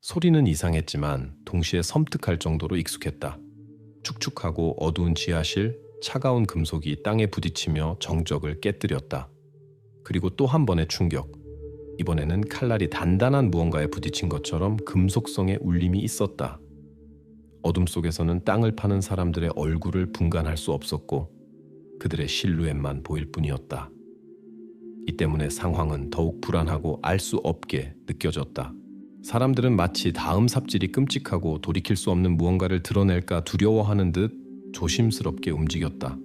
소리는 이상했지만 동시에 섬뜩할 정도로 익숙했다. 축축하고 어두운 지하실, 차가운 금속이 땅에 부딪히며 정적을 깨뜨렸다. 그리고 또 한 번의 충격. 이번에는 칼날이 단단한 무언가에 부딪힌 것처럼 금속성의 울림이 있었다. 어둠 속에서는 땅을 파는 사람들의 얼굴을 분간할 수 없었고 그들의 실루엣만 보일 뿐이었다. 이 때문에 상황은 더욱 불안하고 알 수 없게 느껴졌다. 사람들은 마치 다음 삽질이 끔찍하고 돌이킬 수 없는 무언가를 드러낼까 두려워하는 듯 조심스럽게 움직였다.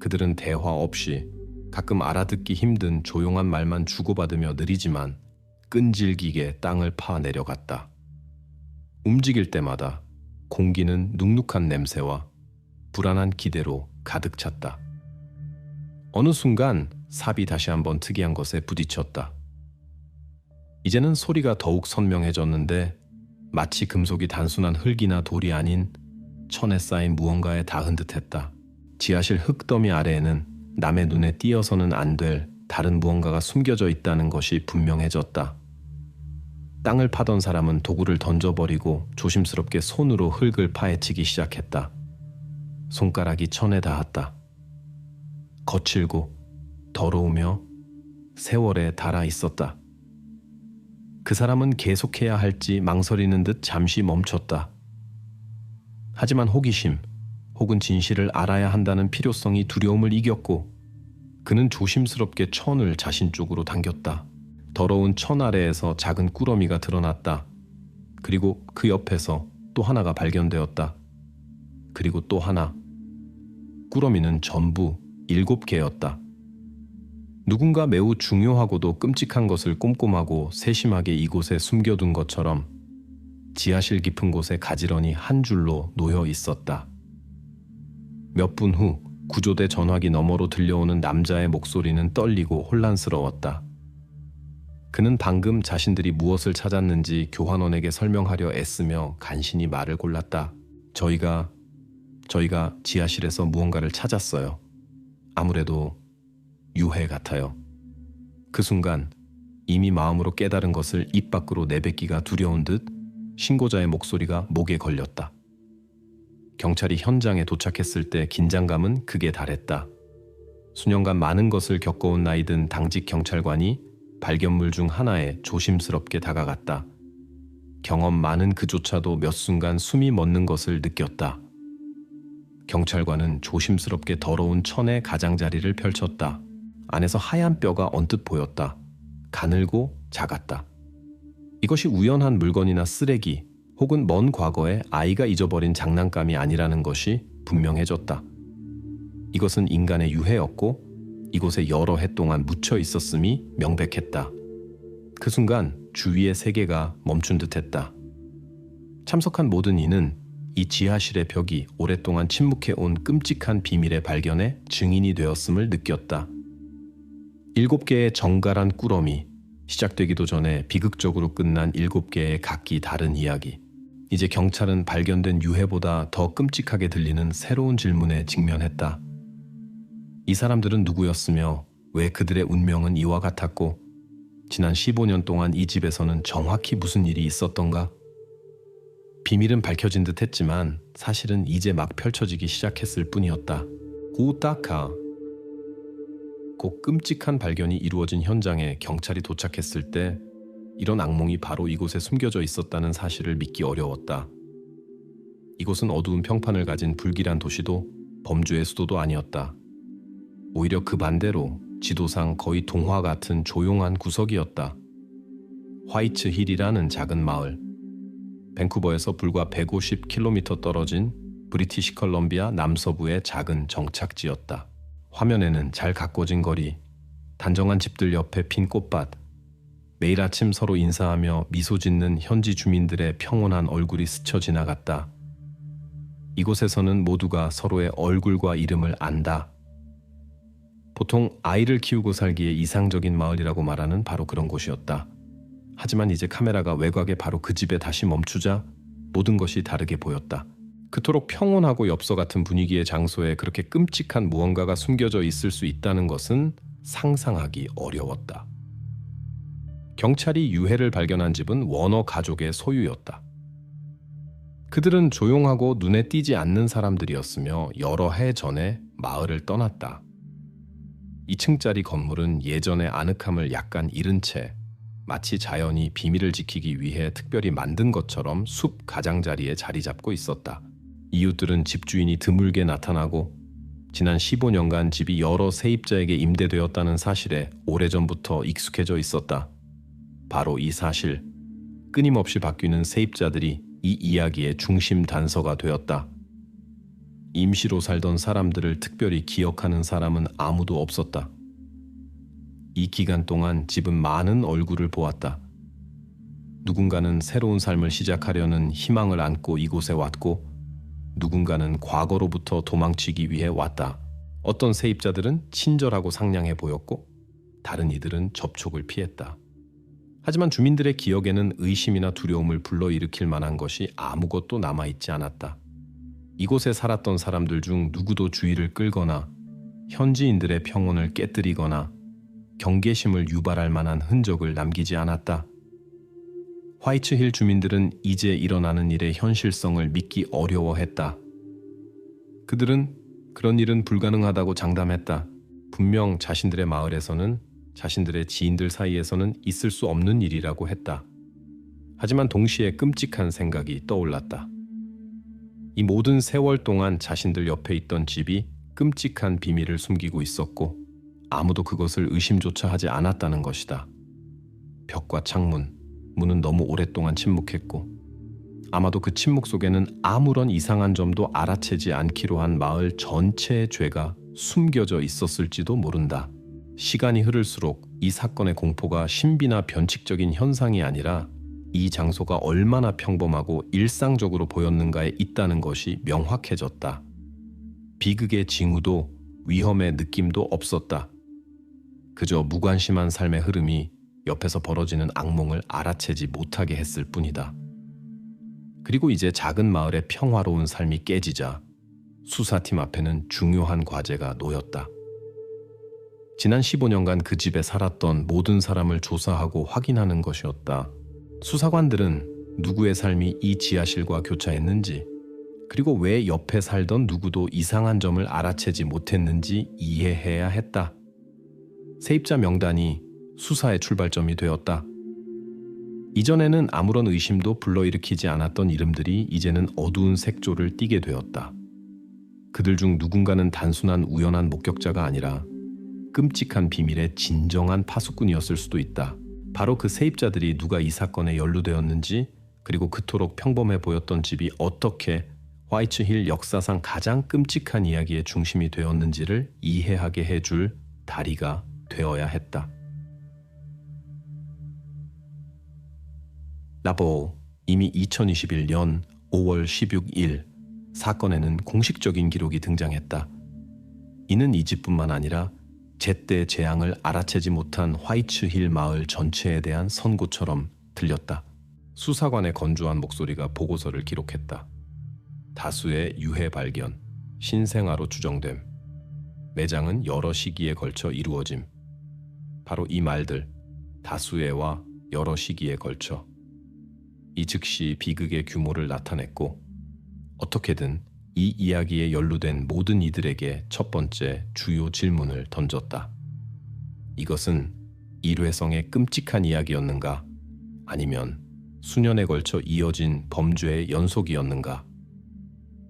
그들은 대화 없이 가끔 알아듣기 힘든 조용한 말만 주고받으며 느리지만 끈질기게 땅을 파 내려갔다. 움직일 때마다 공기는 눅눅한 냄새와 불안한 기대로 가득 찼다. 어느 순간 삽이 다시 한번 특이한 것에 부딪혔다. 이제는 소리가 더욱 선명해졌는데 마치 금속이 단순한 흙이나 돌이 아닌 천에 쌓인 무언가에 닿은 듯했다. 지하실 흙더미 아래에는 남의 눈에 띄어서는 안 될 다른 무언가가 숨겨져 있다는 것이 분명해졌다. 땅을 파던 사람은 도구를 던져버리고 조심스럽게 손으로 흙을 파헤치기 시작했다. 손가락이 천에 닿았다. 거칠고 더러우며 세월에 닳아 있었다. 그 사람은 계속해야 할지 망설이는 듯 잠시 멈췄다. 하지만 호기심 혹은 진실을 알아야 한다는 필요성이 두려움을 이겼고 그는 조심스럽게 천을 자신 쪽으로 당겼다. 더러운 천 아래에서 작은 꾸러미가 드러났다. 그리고 그 옆에서 또 하나가 발견되었다. 그리고 또 하나. 꾸러미는 전부 7개였다. 누군가 매우 중요하고도 끔찍한 것을 꼼꼼하고 세심하게 이곳에 숨겨둔 것처럼 지하실 깊은 곳에 가지런히 한 줄로 놓여 있었다. 몇 분 후 구조대 전화기 너머로 들려오는 남자의 목소리는 떨리고 혼란스러웠다. 그는 방금 자신들이 무엇을 찾았는지 교환원에게 설명하려 애쓰며 간신히 말을 골랐다. 저희가 지하실에서 무언가를 찾았어요. 아무래도 유해 같아요. 그 순간 이미 마음으로 깨달은 것을 입 밖으로 내뱉기가 두려운 듯 신고자의 목소리가 목에 걸렸다. 경찰이 현장에 도착했을 때 긴장감은 극에 달했다. 수년간 많은 것을 겪어온 나이든 당직 경찰관이 발견물 중 하나에 조심스럽게 다가갔다. 경험 많은 그조차도 몇 순간 숨이 멎는 것을 느꼈다. 경찰관은 조심스럽게 더러운 천의 가장자리를 펼쳤다. 안에서 하얀 뼈가 언뜻 보였다. 가늘고 작았다. 이것이 우연한 물건이나 쓰레기 혹은 먼 과거에 아이가 잊어버린 장난감이 아니라는 것이 분명해졌다. 이것은 인간의 유해였고 이곳에 여러 해 동안 묻혀 있었음이 명백했다. 그 순간 주위의 세계가 멈춘 듯했다. 참석한 모든 이는 이 지하실의 벽이 오랫동안 침묵해온 끔찍한 비밀의 발견에 증인이 되었음을 느꼈다. 7개의 정갈한 꾸러미, 시작되기도 전에 비극적으로 끝난 7개의 각기 다른 이야기. 이제 경찰은 발견된 유해보다 더 끔찍하게 들리는 새로운 질문에 직면했다. 이 사람들은 누구였으며 왜 그들의 운명은 이와 같았고 지난 15년 동안 이 집에서는 정확히 무슨 일이 있었던가? 비밀은 밝혀진 듯 했지만 사실은 이제 막 펼쳐지기 시작했을 뿐이었다. 후따카. 곧 끔찍한 발견이 이루어진 현장에 경찰이 도착했을 때 이런 악몽이 바로 이곳에 숨겨져 있었다는 사실을 믿기 어려웠다. 이곳은 어두운 평판을 가진 불길한 도시도 범죄의 수도도 아니었다. 오히려 그 반대로 지도상 거의 동화 같은 조용한 구석이었다. 화이트 힐이라는 작은 마을. 밴쿠버에서 불과 150km 떨어진 브리티시 컬럼비아 남서부의 작은 정착지였다. 화면에는 잘 가꿔진 거리, 단정한 집들 옆에 핀 꽃밭, 매일 아침 서로 인사하며 미소 짓는 현지 주민들의 평온한 얼굴이 스쳐 지나갔다. 이곳에서는 모두가 서로의 얼굴과 이름을 안다. 보통 아이를 키우고 살기에 이상적인 마을이라고 말하는 바로 그런 곳이었다. 하지만 이제 카메라가 외곽에 바로 그 집에 다시 멈추자 모든 것이 다르게 보였다. 그토록 평온하고 엽서 같은 분위기의 장소에 그렇게 끔찍한 무언가가 숨겨져 있을 수 있다는 것은 상상하기 어려웠다. 경찰이 유해를 발견한 집은 워너 가족의 소유였다. 그들은 조용하고 눈에 띄지 않는 사람들이었으며 여러 해 전에 마을을 떠났다. 2층짜리 건물은 예전의 아늑함을 약간 잃은 채 마치 자연이 비밀을 지키기 위해 특별히 만든 것처럼 숲 가장자리에 자리 잡고 있었다. 이웃들은 집주인이 드물게 나타나고 지난 15년간 집이 여러 세입자에게 임대되었다는 사실에 오래전부터 익숙해져 있었다. 바로 이 사실, 끊임없이 바뀌는 세입자들이 이 이야기의 중심 단서가 되었다. 임시로 살던 사람들을 특별히 기억하는 사람은 아무도 없었다. 이 기간 동안 집은 많은 얼굴을 보았다. 누군가는 새로운 삶을 시작하려는 희망을 안고 이곳에 왔고, 누군가는 과거로부터 도망치기 위해 왔다. 어떤 세입자들은 친절하고 상냥해 보였고, 다른 이들은 접촉을 피했다. 하지만 주민들의 기억에는 의심이나 두려움을 불러일으킬 만한 것이 아무것도 남아있지 않았다. 이곳에 살았던 사람들 중 누구도 주의를 끌거나 현지인들의 평온을 깨뜨리거나 경계심을 유발할 만한 흔적을 남기지 않았다. 화이츠힐 주민들은 이제 일어나는 일의 현실성을 믿기 어려워했다. 그들은 그런 일은 불가능하다고 장담했다. 분명 자신들의 마을에서는, 자신들의 지인들 사이에서는 있을 수 없는 일이라고 했다. 하지만 동시에 끔찍한 생각이 떠올랐다. 이 모든 세월 동안 자신들 옆에 있던 집이 끔찍한 비밀을 숨기고 있었고 아무도 그것을 의심조차 하지 않았다는 것이다. 벽과 창문, 문은 너무 오랫동안 침묵했고 아마도 그 침묵 속에는 아무런 이상한 점도 알아채지 않기로 한 마을 전체의 죄가 숨겨져 있었을지도 모른다. 시간이 흐를수록 이 사건의 공포가 신비나 변칙적인 현상이 아니라 이 장소가 얼마나 평범하고 일상적으로 보였는가에 있다는 것이 명확해졌다. 비극의 징후도 위험의 느낌도 없었다. 그저 무관심한 삶의 흐름이 옆에서 벌어지는 악몽을 알아채지 못하게 했을 뿐이다. 그리고 이제 작은 마을의 평화로운 삶이 깨지자 수사팀 앞에는 중요한 과제가 놓였다. 지난 15년간 그 집에 살았던 모든 사람을 조사하고 확인하는 것이었다. 수사관들은 누구의 삶이 이 지하실과 교차했는지, 그리고 왜 옆에 살던 누구도 이상한 점을 알아채지 못했는지 이해해야 했다. 세입자 명단이 수사의 출발점이 되었다. 이전에는 아무런 의심도 불러일으키지 않았던 이름들이 이제는 어두운 색조를 띠게 되었다. 그들 중 누군가는 단순한 우연한 목격자가 아니라 끔찍한 비밀의 진정한 파수꾼이었을 수도 있다. 바로 그 세입자들이 누가 이 사건에 연루되었는지, 그리고 그토록 평범해 보였던 집이 어떻게 화이츠힐 역사상 가장 끔찍한 이야기의 중심이 되었는지를 이해하게 해줄 다리가 되어야 했다. 라보, 이미 2021년 5월 16일 사건에는 공식적인 기록이 등장했다. 이는 이 집뿐만 아니라 제때 재앙을 알아채지 못한 화이츠힐 마을 전체에 대한 선고처럼 들렸다. 수사관의 건조한 목소리가 보고서를 기록했다. 다수의 유해 발견, 신생아로 추정됨, 매장은 여러 시기에 걸쳐 이루어짐. 바로 이 말들, 다수의와 여러 시기에 걸쳐. 이 즉시 비극의 규모를 나타냈고 어떻게든 이 이야기에 연루된 모든 이들에게 첫 번째 주요 질문을 던졌다. 이것은 일회성의 끔찍한 이야기였는가? 아니면 수년에 걸쳐 이어진 범죄의 연속이었는가?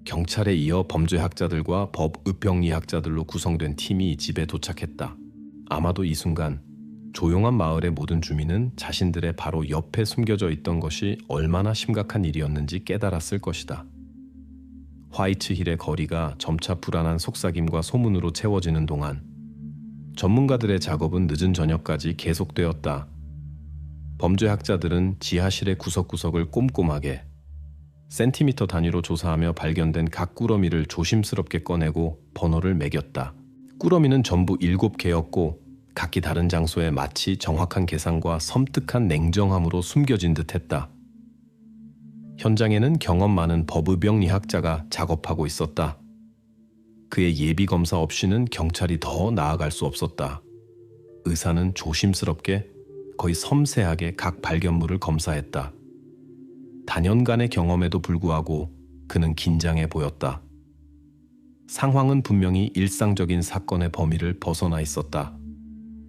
경찰에 이어 범죄학자들과 법의병리학자들로 구성된 팀이 집에 도착했다. 아마도 이 순간 조용한 마을의 모든 주민은 자신들의 바로 옆에 숨겨져 있던 것이 얼마나 심각한 일이었는지 깨달았을 것이다. 화이츠힐의 거리가 점차 불안한 속삭임과 소문으로 채워지는 동안 전문가들의 작업은 늦은 저녁까지 계속되었다. 범죄학자들은 지하실의 구석구석을 꼼꼼하게 센티미터 단위로 조사하며 발견된 각 꾸러미를 조심스럽게 꺼내고 번호를 매겼다. 꾸러미는 전부 7개였고 각기 다른 장소에 마치 정확한 계산과 섬뜩한 냉정함으로 숨겨진 듯했다. 현장에는 경험 많은 법의병리학자가 작업하고 있었다. 그의 예비 검사 없이는 경찰이 더 나아갈 수 없었다. 의사는 조심스럽게 거의 섬세하게 각 발견물을 검사했다. 단연간의 경험에도 불구하고 그는 긴장해 보였다. 상황은 분명히 일상적인 사건의 범위를 벗어나 있었다.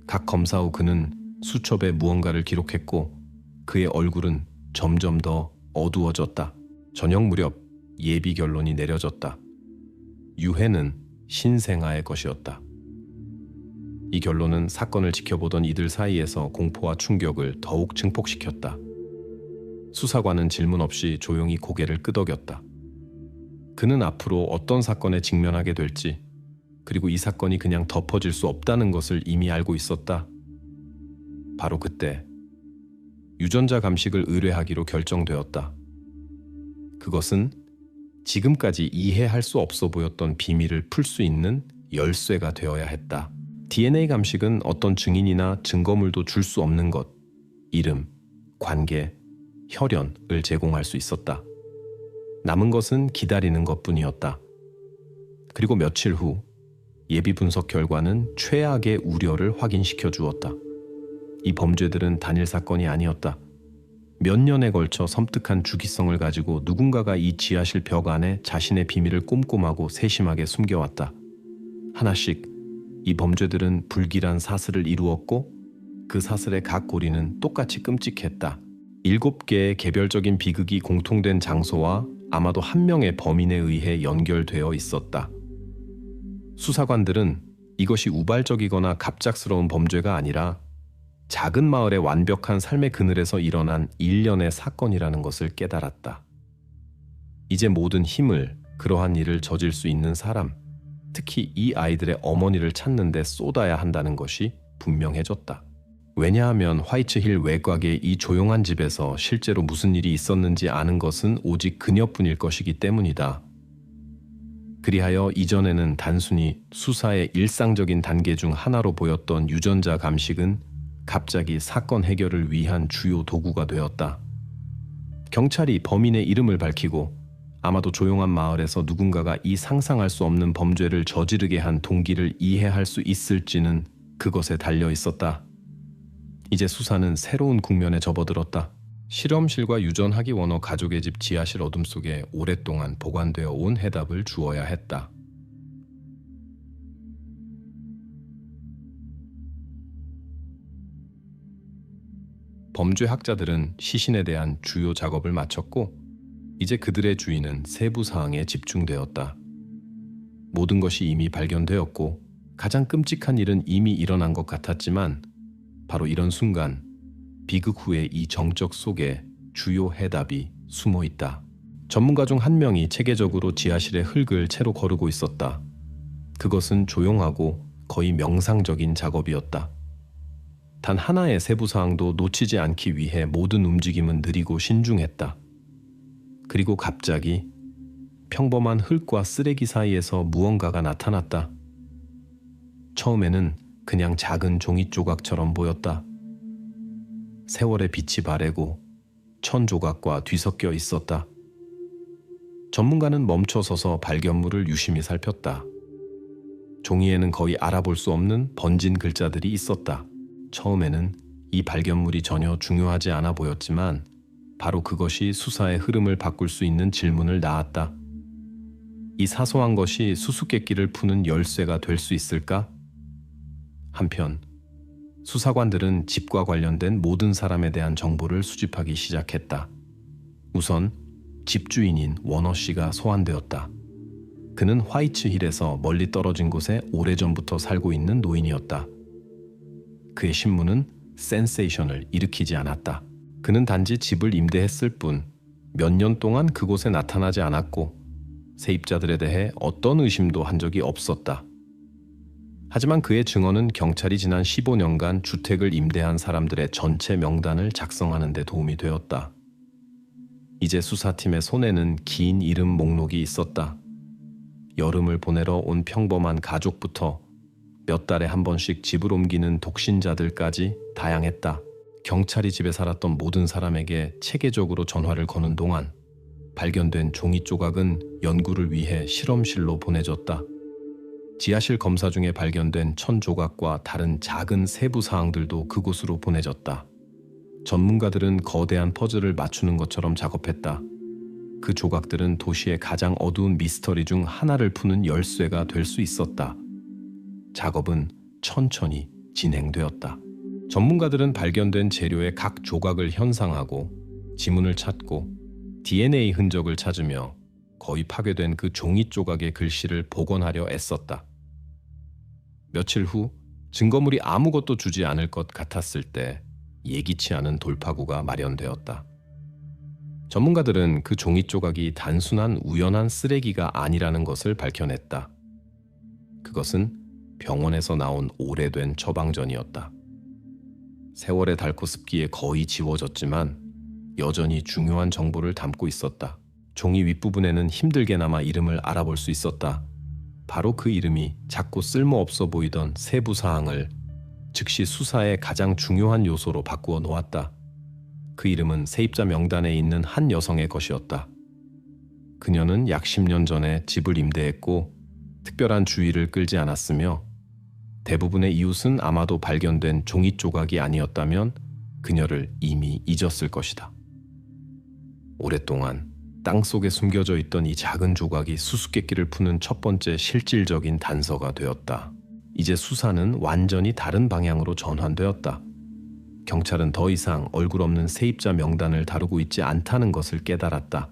각 검사 후 그는 수첩에 무언가를 기록했고 그의 얼굴은 점점 더 어두워졌다. 저녁 무렵 예비 결론이 내려졌다. 유해는 신생아의 것이었다. 이 결론은 사건을 지켜보던 이들 사이에서 공포와 충격을 더욱 증폭시켰다. 수사관은 질문 없이 조용히 고개를 끄덕였다. 그는 앞으로 어떤 사건에 직면하게 될지, 그리고 이 사건이 그냥 덮어질 수 없다는 것을 이미 알고 있었다. 바로 그때 유전자 감식을 의뢰하기로 결정되었다. 그것은 지금까지 이해할 수 없어 보였던 비밀을 풀 수 있는 열쇠가 되어야 했다. DNA 감식은 어떤 증인이나 증거물도 줄 수 없는 것, 이름, 관계, 혈연을 제공할 수 있었다. 남은 것은 기다리는 것뿐이었다. 그리고 며칠 후 예비 분석 결과는 최악의 우려를 확인시켜 주었다. 이 범죄들은 단일 사건이 아니었다. 몇 년에 걸쳐 섬뜩한 주기성을 가지고 누군가가 이 지하실 벽 안에 자신의 비밀을 꼼꼼하고 세심하게 숨겨왔다. 하나씩 이 범죄들은 불길한 사슬을 이루었고 그 사슬의 각 고리는 똑같이 끔찍했다. 7개의 개별적인 비극이 공통된 장소와 아마도 한 명의 범인에 의해 연결되어 있었다. 수사관들은 이것이 우발적이거나 갑작스러운 범죄가 아니라 작은 마을의 완벽한 삶의 그늘에서 일어난 일련의 사건이라는 것을 깨달았다. 이제 모든 힘을 그러한 일을 저질 수 있는 사람, 특히 이 아이들의 어머니를 찾는 데 쏟아야 한다는 것이 분명해졌다. 왜냐하면 화이트힐 외곽의 이 조용한 집에서 실제로 무슨 일이 있었는지 아는 것은 오직 그녀뿐일 것이기 때문이다. 그리하여 이전에는 단순히 수사의 일상적인 단계 중 하나로 보였던 유전자 감식은 갑자기 사건 해결을 위한 주요 도구가 되었다. 경찰이 범인의 이름을 밝히고 아마도 조용한 마을에서 누군가가 이 상상할 수 없는 범죄를 저지르게 한 동기를 이해할 수 있을지는 그것에 달려 있었다. 이제 수사는 새로운 국면에 접어들었다. 실험실과 유전하기 원어 가족의 집 지하실 어둠 속에 오랫동안 보관되어 온 해답을 주어야 했다. 범죄학자들은 시신에 대한 주요 작업을 마쳤고 이제 그들의 주의는 세부 사항에 집중되었다. 모든 것이 이미 발견되었고 가장 끔찍한 일은 이미 일어난 것 같았지만 바로 이런 순간 비극 후의 이 정적 속에 주요 해답이 숨어 있다. 전문가 중 한 명이 체계적으로 지하실의 흙을 채로 거르고 있었다. 그것은 조용하고 거의 명상적인 작업이었다. 단 하나의 세부 사항도 놓치지 않기 위해 모든 움직임은 느리고 신중했다. 그리고 갑자기 평범한 흙과 쓰레기 사이에서 무언가가 나타났다. 처음에는 그냥 작은 종이 조각처럼 보였다. 세월의 빛이 바래고 천 조각과 뒤섞여 있었다. 전문가는 멈춰서서 발견물을 유심히 살폈다. 종이에는 거의 알아볼 수 없는 번진 글자들이 있었다. 처음에는 이 발견물이 전혀 중요하지 않아 보였지만 바로 그것이 수사의 흐름을 바꿀 수 있는 질문을 낳았다. 이 사소한 것이 수수께끼를 푸는 열쇠가 될 수 있을까? 한편 수사관들은 집과 관련된 모든 사람에 대한 정보를 수집하기 시작했다. 우선 집주인인 워너 씨가 소환되었다. 그는 화이트힐에서 멀리 떨어진 곳에 오래전부터 살고 있는 노인이었다. 그의 신문은 센세이션을 일으키지 않았다. 그는 단지 집을 임대했을 뿐 몇 년 동안 그곳에 나타나지 않았고 세입자들에 대해 어떤 의심도 한 적이 없었다. 하지만 그의 증언은 경찰이 지난 15년간 주택을 임대한 사람들의 전체 명단을 작성하는 데 도움이 되었다. 이제 수사팀의 손에는 긴 이름 목록이 있었다. 여름을 보내러 온 평범한 가족부터 몇 달에 한 번씩 집을 옮기는 독신자들까지 다양했다. 경찰이 집에 살았던 모든 사람에게 체계적으로 전화를 거는 동안 발견된 종이 조각은 연구를 위해 실험실로 보내졌다. 지하실 검사 중에 발견된 천 조각과 다른 작은 세부 사항들도 그곳으로 보내졌다. 전문가들은 거대한 퍼즐을 맞추는 것처럼 작업했다. 그 조각들은 도시의 가장 어두운 미스터리 중 하나를 푸는 열쇠가 될 수 있었다. 작업은 천천히 진행되었다. 전문가들은 발견된 재료의 각 조각을 현상하고 지문을 찾고 DNA 흔적을 찾으며 거의 파괴된 그 종이 조각의 글씨를 복원하려 애썼다. 며칠 후 증거물이 아무것도 주지 않을 것 같았을 때 예기치 않은 돌파구가 마련되었다. 전문가들은 그 종이 조각이 단순한 우연한 쓰레기가 아니라는 것을 밝혀냈다. 그것은 병원에서 나온 오래된 처방전이었다. 세월의 닳고 습기에 거의 지워졌지만 여전히 중요한 정보를 담고 있었다. 종이 윗부분에는 힘들게나마 이름을 알아볼 수 있었다. 바로 그 이름이 작고 쓸모없어 보이던 세부 사항을 즉시 수사의 가장 중요한 요소로 바꾸어 놓았다. 그 이름은 세입자 명단에 있는 한 여성의 것이었다. 그녀는 약 10년 전에 집을 임대했고 특별한 주의를 끌지 않았으며 대부분의 이웃은 아마도 발견된 종이 조각이 아니었다면 그녀를 이미 잊었을 것이다. 오랫동안 땅속에 숨겨져 있던 이 작은 조각이 수수께끼를 푸는 첫 번째 실질적인 단서가 되었다. 이제 수사는 완전히 다른 방향으로 전환되었다. 경찰은 더 이상 얼굴 없는 세입자 명단을 다루고 있지 않다는 것을 깨달았다.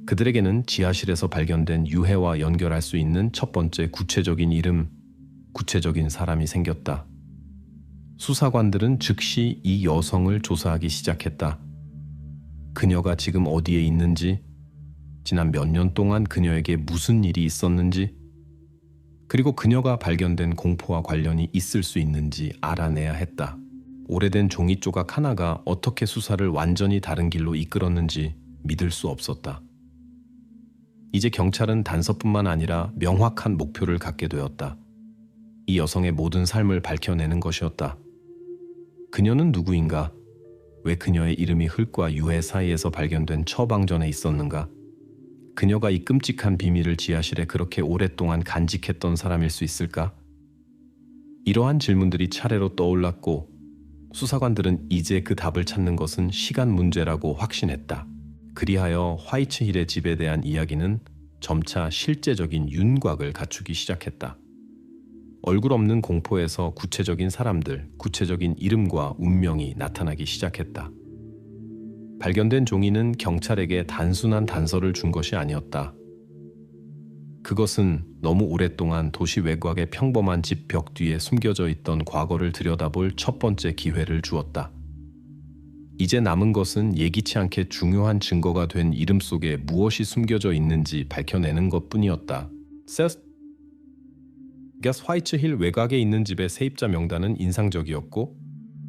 그들에게는 지하실에서 발견된 유해와 연결할 수 있는 첫 번째 구체적인 이름, 구체적인 사람이 생겼다. 수사관들은 즉시 이 여성을 조사하기 시작했다. 그녀가 지금 어디에 있는지, 지난 몇 년 동안 그녀에게 무슨 일이 있었는지, 그리고 그녀가 발견된 공포와 관련이 있을 수 있는지 알아내야 했다. 오래된 종이 조각 하나가 어떻게 수사를 완전히 다른 길로 이끌었는지 믿을 수 없었다. 이제 경찰은 단서뿐만 아니라 명확한 목표를 갖게 되었다. 이 여성의 모든 삶을 밝혀내는 것이었다. 그녀는 누구인가? 왜 그녀의 이름이 흙과 유해 사이에서 발견된 처방전에 있었는가? 그녀가 이 끔찍한 비밀을 지하실에 그렇게 오랫동안 간직했던 사람일 수 있을까? 이러한 질문들이 차례로 떠올랐고 수사관들은 이제 그 답을 찾는 것은 시간 문제라고 확신했다. 그리하여 화이트힐의 집에 대한 이야기는 점차 실제적인 윤곽을 갖추기 시작했다. 얼굴 없는 공포에서 구체적인 사람들, 구체적인 이름과 운명이 나타나기 시작했다. 발견된 종이는 경찰에게 단순한 단서를 준 것이 아니었다. 그것은 너무 오랫동안 도시 외곽의 평범한 집 벽 뒤에 숨겨져 있던 과거를 들여다볼 첫 번째 기회를 주었다. 이제 남은 것은 예기치 않게 중요한 증거가 된 이름 속에 무엇이 숨겨져 있는지 밝혀내는 것뿐이었다. 화이트힐 외곽에 있는 집의 세입자 명단은 인상적이었고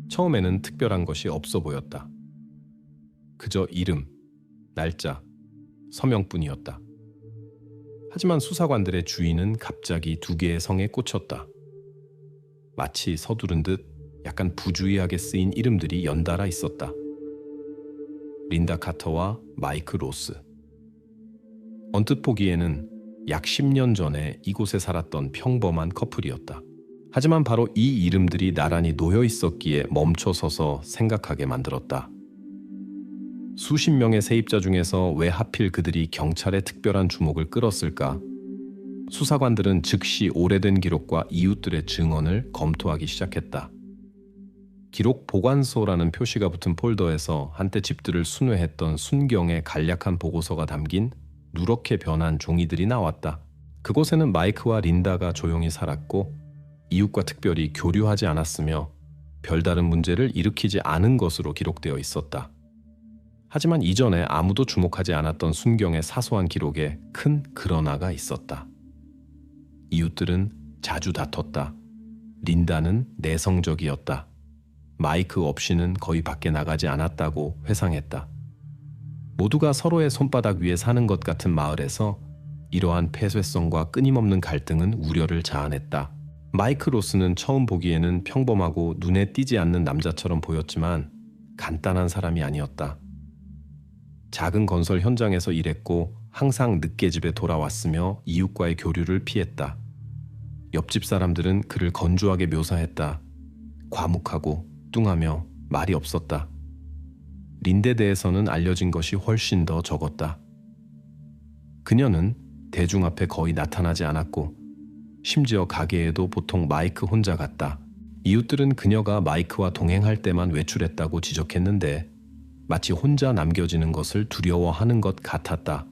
처음에는 특별한 것이 없어 보였다. 그저 이름, 날짜, 서명뿐이었다. 하지만 수사관들의 주의는 갑자기 두 개의 성에 꽂혔다. 마치 서두른 듯 약간 부주의하게 쓰인 이름들이 연달아 있었다. 린다 카터와 마이크 로스. 언뜻 보기에는 약 10년 전에 이곳에 살았던 평범한 커플이었다. 하지만 바로 이 이름들이 나란히 놓여 있었기에 멈춰서서 생각하게 만들었다. 수십 명의 세입자 중에서 왜 하필 그들이 경찰의 특별한 주목을 끌었을까? 수사관들은 즉시 오래된 기록과 이웃들의 증언을 검토하기 시작했다. 기록 보관소라는 표시가 붙은 폴더에서 한때 집들을 순회했던 순경의 간략한 보고서가 담긴 누렇게 변한 종이들이 나왔다. 그곳에는 마이크와 린다가 조용히 살았고 이웃과 특별히 교류하지 않았으며 별다른 문제를 일으키지 않은 것으로 기록되어 있었다. 하지만 이전에 아무도 주목하지 않았던 순경의 사소한 기록에 큰 그러나가 있었다. 이웃들은 자주 다퉜다. 린다는 내성적이었다. 마이크 없이는 거의 밖에 나가지 않았다고 회상했다. 모두가 서로의 손바닥 위에 사는 것 같은 마을에서 이러한 폐쇄성과 끊임없는 갈등은 우려를 자아냈다. 마이크 로스는 처음 보기에는 평범하고 눈에 띄지 않는 남자처럼 보였지만 간단한 사람이 아니었다. 작은 건설 현장에서 일했고 항상 늦게 집에 돌아왔으며 이웃과의 교류를 피했다. 옆집 사람들은 그를 건조하게 묘사했다. 과묵하고 뚱하며 말이 없었다. 린다에 대해서는 알려진 것이 훨씬 더 적었다. 그녀는 대중 앞에 거의 나타나지 않았고 심지어 가게에도 보통 마이크 혼자 갔다. 이웃들은 그녀가 마이크와 동행할 때만 외출했다고 지적했는데 마치 혼자 남겨지는 것을 두려워하는 것 같았다.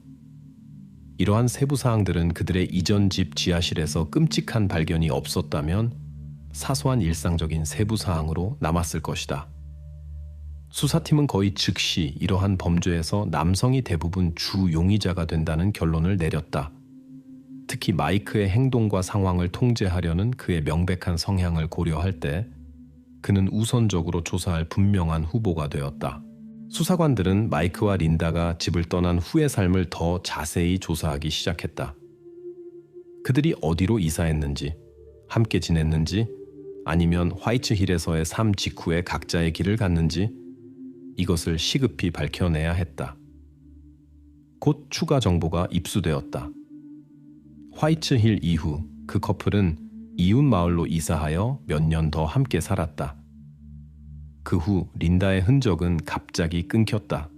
이러한 세부 사항들은 그들의 이전 집 지하실에서 끔찍한 발견이 없었다면 사소한 일상적인 세부 사항으로 남았을 것이다. 수사팀은 거의 즉시 이러한 범죄에서 남성이 대부분 주 용의자가 된다는 결론을 내렸다. 특히 마이크의 행동과 상황을 통제하려는 그의 명백한 성향을 고려할 때 그는 우선적으로 조사할 분명한 후보가 되었다. 수사관들은 마이크와 린다가 집을 떠난 후의 삶을 더 자세히 조사하기 시작했다. 그들이 어디로 이사했는지, 함께 지냈는지, 아니면 화이트힐에서의 삶 직후에 각자의 길을 갔는지 이것을 시급히 밝혀내야 했다. 곧 추가 정보가 입수되었다. 화이트힐 이후 그 커플은 이웃 마을로 이사하여 몇 년 더 함께 살았다. 그 후 린다의 흔적은 갑자기 끊겼다.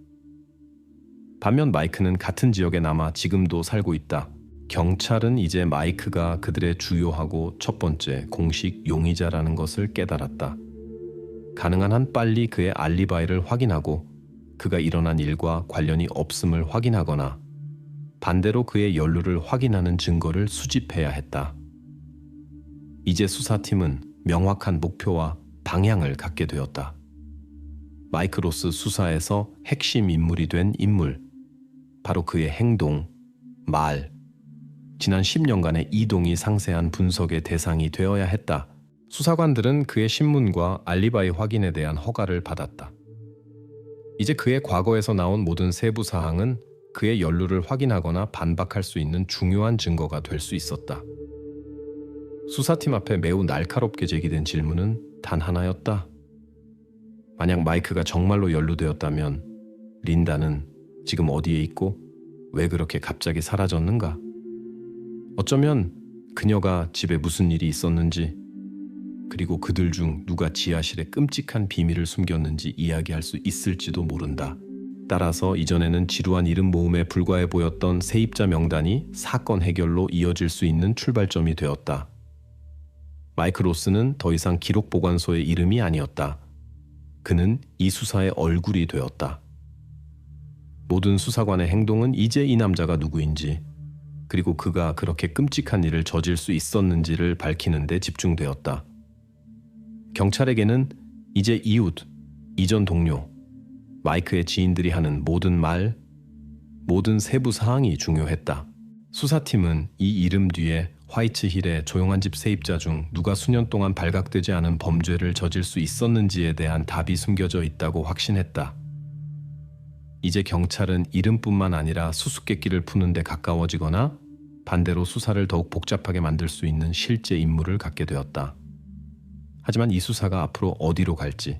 반면 마이크는 같은 지역에 남아 지금도 살고 있다. 경찰은 이제 마이크가 그들의 주요하고 첫 번째 공식 용의자라는 것을 깨달았다. 가능한 한 빨리 그의 알리바이를 확인하고 그가 일어난 일과 관련이 없음을 확인하거나 반대로 그의 연루를 확인하는 증거를 수집해야 했다. 이제 수사팀은 명확한 목표와 방향을 갖게 되었다. 마이크 로스 수사에서 핵심 인물이 된 인물, 바로 그의 행동, 말, 지난 10년간의 이동이 상세한 분석의 대상이 되어야 했다. 수사관들은 그의 신문과 알리바이 확인에 대한 허가를 받았다. 이제 그의 과거에서 나온 모든 세부 사항은 그의 연루를 확인하거나 반박할 수 있는 중요한 증거가 될 수 있었다. 수사팀 앞에 매우 날카롭게 제기된 질문은 단 하나였다. 만약 마이크가 정말로 연루되었다면 린다는 지금 어디에 있고 왜 그렇게 갑자기 사라졌는가? 어쩌면 그녀가 집에 무슨 일이 있었는지, 그리고 그들 중 누가 지하실에 끔찍한 비밀을 숨겼는지 이야기할 수 있을지도 모른다. 따라서 이전에는 지루한 이름 모음에 불과해 보였던 세입자 명단이 사건 해결로 이어질 수 있는 출발점이 되었다. 마이크 로스는 더 이상 기록 보관소의 이름이 아니었다. 그는 이 수사의 얼굴이 되었다. 모든 수사관의 행동은 이제 이 남자가 누구인지, 그리고 그가 그렇게 끔찍한 일을 저질 수 있었는지를 밝히는 데 집중되었다. 경찰에게는 이제 이웃, 이전 동료, 마이크의 지인들이 하는 모든 말, 모든 세부 사항이 중요했다. 수사팀은 이 이름 뒤에 화이트힐의 조용한 집 세입자 중 누가 수년 동안 발각되지 않은 범죄를 저질 수 있었는지에 대한 답이 숨겨져 있다고 확신했다. 이제 경찰은 이름뿐만 아니라 수수께끼를 푸는 데 가까워지거나 반대로 수사를 더욱 복잡하게 만들 수 있는 실제 임무를 갖게 되었다. 하지만 이 수사가 앞으로 어디로 갈지,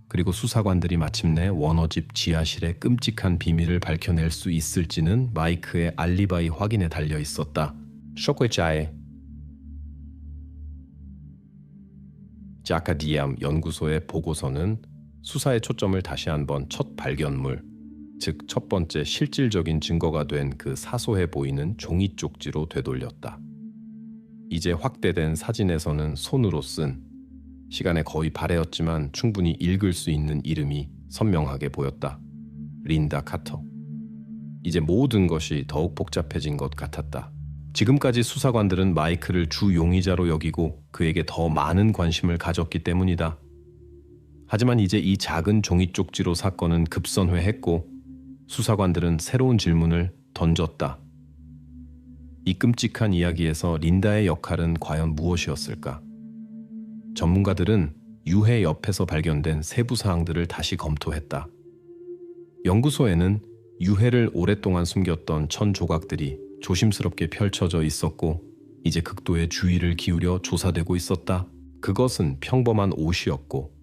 그리고 수사관들이 마침내 워너집 지하실의 끔찍한 비밀을 밝혀낼 수 있을지는 마이크의 알리바이 확인에 달려 있었다. 쇼크자의 자카디암 연구소의 보고서는 수사의 초점을 다시 한번 첫 발견물, 즉 첫 번째 실질적인 증거가 된 그 사소해 보이는 종이 쪽지로 되돌렸다. 이제 확대된 사진에서는 손으로 쓴, 시간에 거의 발해였지만 충분히 읽을 수 있는 이름이 선명하게 보였다. 린다 카터. 이제 모든 것이 더욱 복잡해진 것 같았다. 지금까지 수사관들은 마이크를 주 용의자로 여기고 그에게 더 많은 관심을 가졌기 때문이다. 하지만 이제 이 작은 종이 쪽지로 사건은 급선회했고 수사관들은 새로운 질문을 던졌다. 이 끔찍한 이야기에서 린다의 역할은 과연 무엇이었을까? 전문가들은 유해 옆에서 발견된 세부 사항들을 다시 검토했다. 연구소에는 유해를 오랫동안 숨겼던 천 조각들이 조심스럽게 펼쳐져 있었고 이제 극도의 주의를 기울여 조사되고 있었다. 그것은 평범한 옷이었고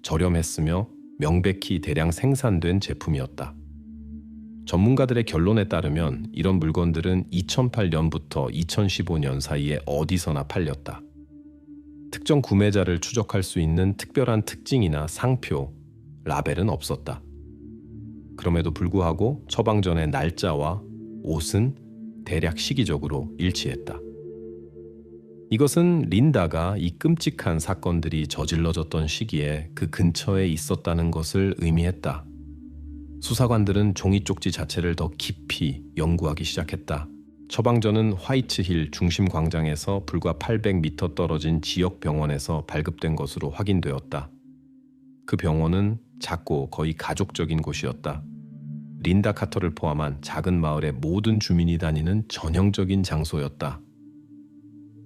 저렴했으며 명백히 대량 생산된 제품이었다. 전문가들의 결론에 따르면 이런 물건들은 2008년부터 2015년 사이에 어디서나 팔렸다. 특정 구매자를 추적할 수 있는 특별한 특징이나 상표 라벨은 없었다. 그럼에도 불구하고 처방전의 날짜와 옷은 대략 시기적으로 일치했다. 이것은 린다가 이 끔찍한 사건들이 저질러졌던 시기에 그 근처에 있었다는 것을 의미했다. 수사관들은 종이 쪽지 자체를 더 깊이 연구하기 시작했다. 처방전은 화이트힐 중심 광장에서 불과 800m 떨어진 지역 병원에서 발급된 것으로 확인되었다. 그 병원은 작고 거의 가족적인 곳이었다. 린다 카터를 포함한 작은 마을의 모든 주민이 다니는 전형적인 장소였다.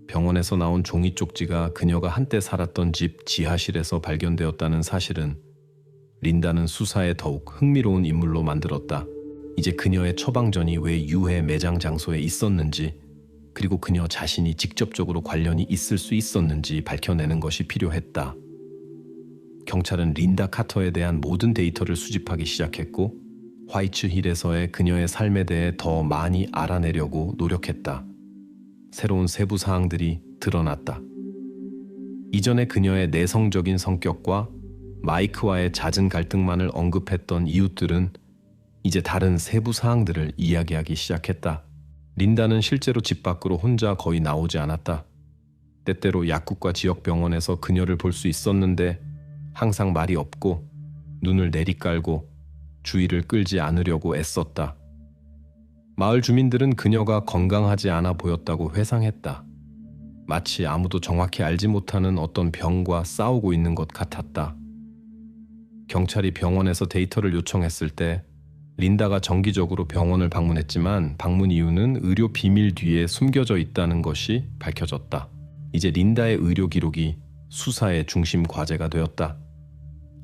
병원에서 나온 종이 쪽지가 그녀가 한때 살았던 집 지하실에서 발견되었다는 사실은 린다는 수사에 더욱 흥미로운 인물로 만들었다. 이제 그녀의 처방전이 왜 유해 매장 장소에 있었는지, 그리고 그녀 자신이 직접적으로 관련이 있을 수 있었는지 밝혀내는 것이 필요했다. 경찰은 린다 카터에 대한 모든 데이터를 수집하기 시작했고, 화이트힐에서의 그녀의 삶에 대해 더 많이 알아내려고 노력했다. 새로운 세부 사항들이 드러났다. 이전에 그녀의 내성적인 성격과 마이크와의 잦은 갈등만을 언급했던 이웃들은 이제 다른 세부 사항들을 이야기하기 시작했다. 린다는 실제로 집 밖으로 혼자 거의 나오지 않았다. 때때로 약국과 지역 병원에서 그녀를 볼 수 있었는데 항상 말이 없고 눈을 내리깔고 주의를 끌지 않으려고 애썼다. 마을 주민들은 그녀가 건강하지 않아 보였다고 회상했다. 마치 아무도 정확히 알지 못하는 어떤 병과 싸우고 있는 것 같았다. 경찰이 병원에서 데이터를 요청했을 때 린다가 정기적으로 병원을 방문했지만 방문 이유는 의료 비밀 뒤에 숨겨져 있다는 것이 밝혀졌다. 이제 린다의 의료 기록이 수사의 중심 과제가 되었다.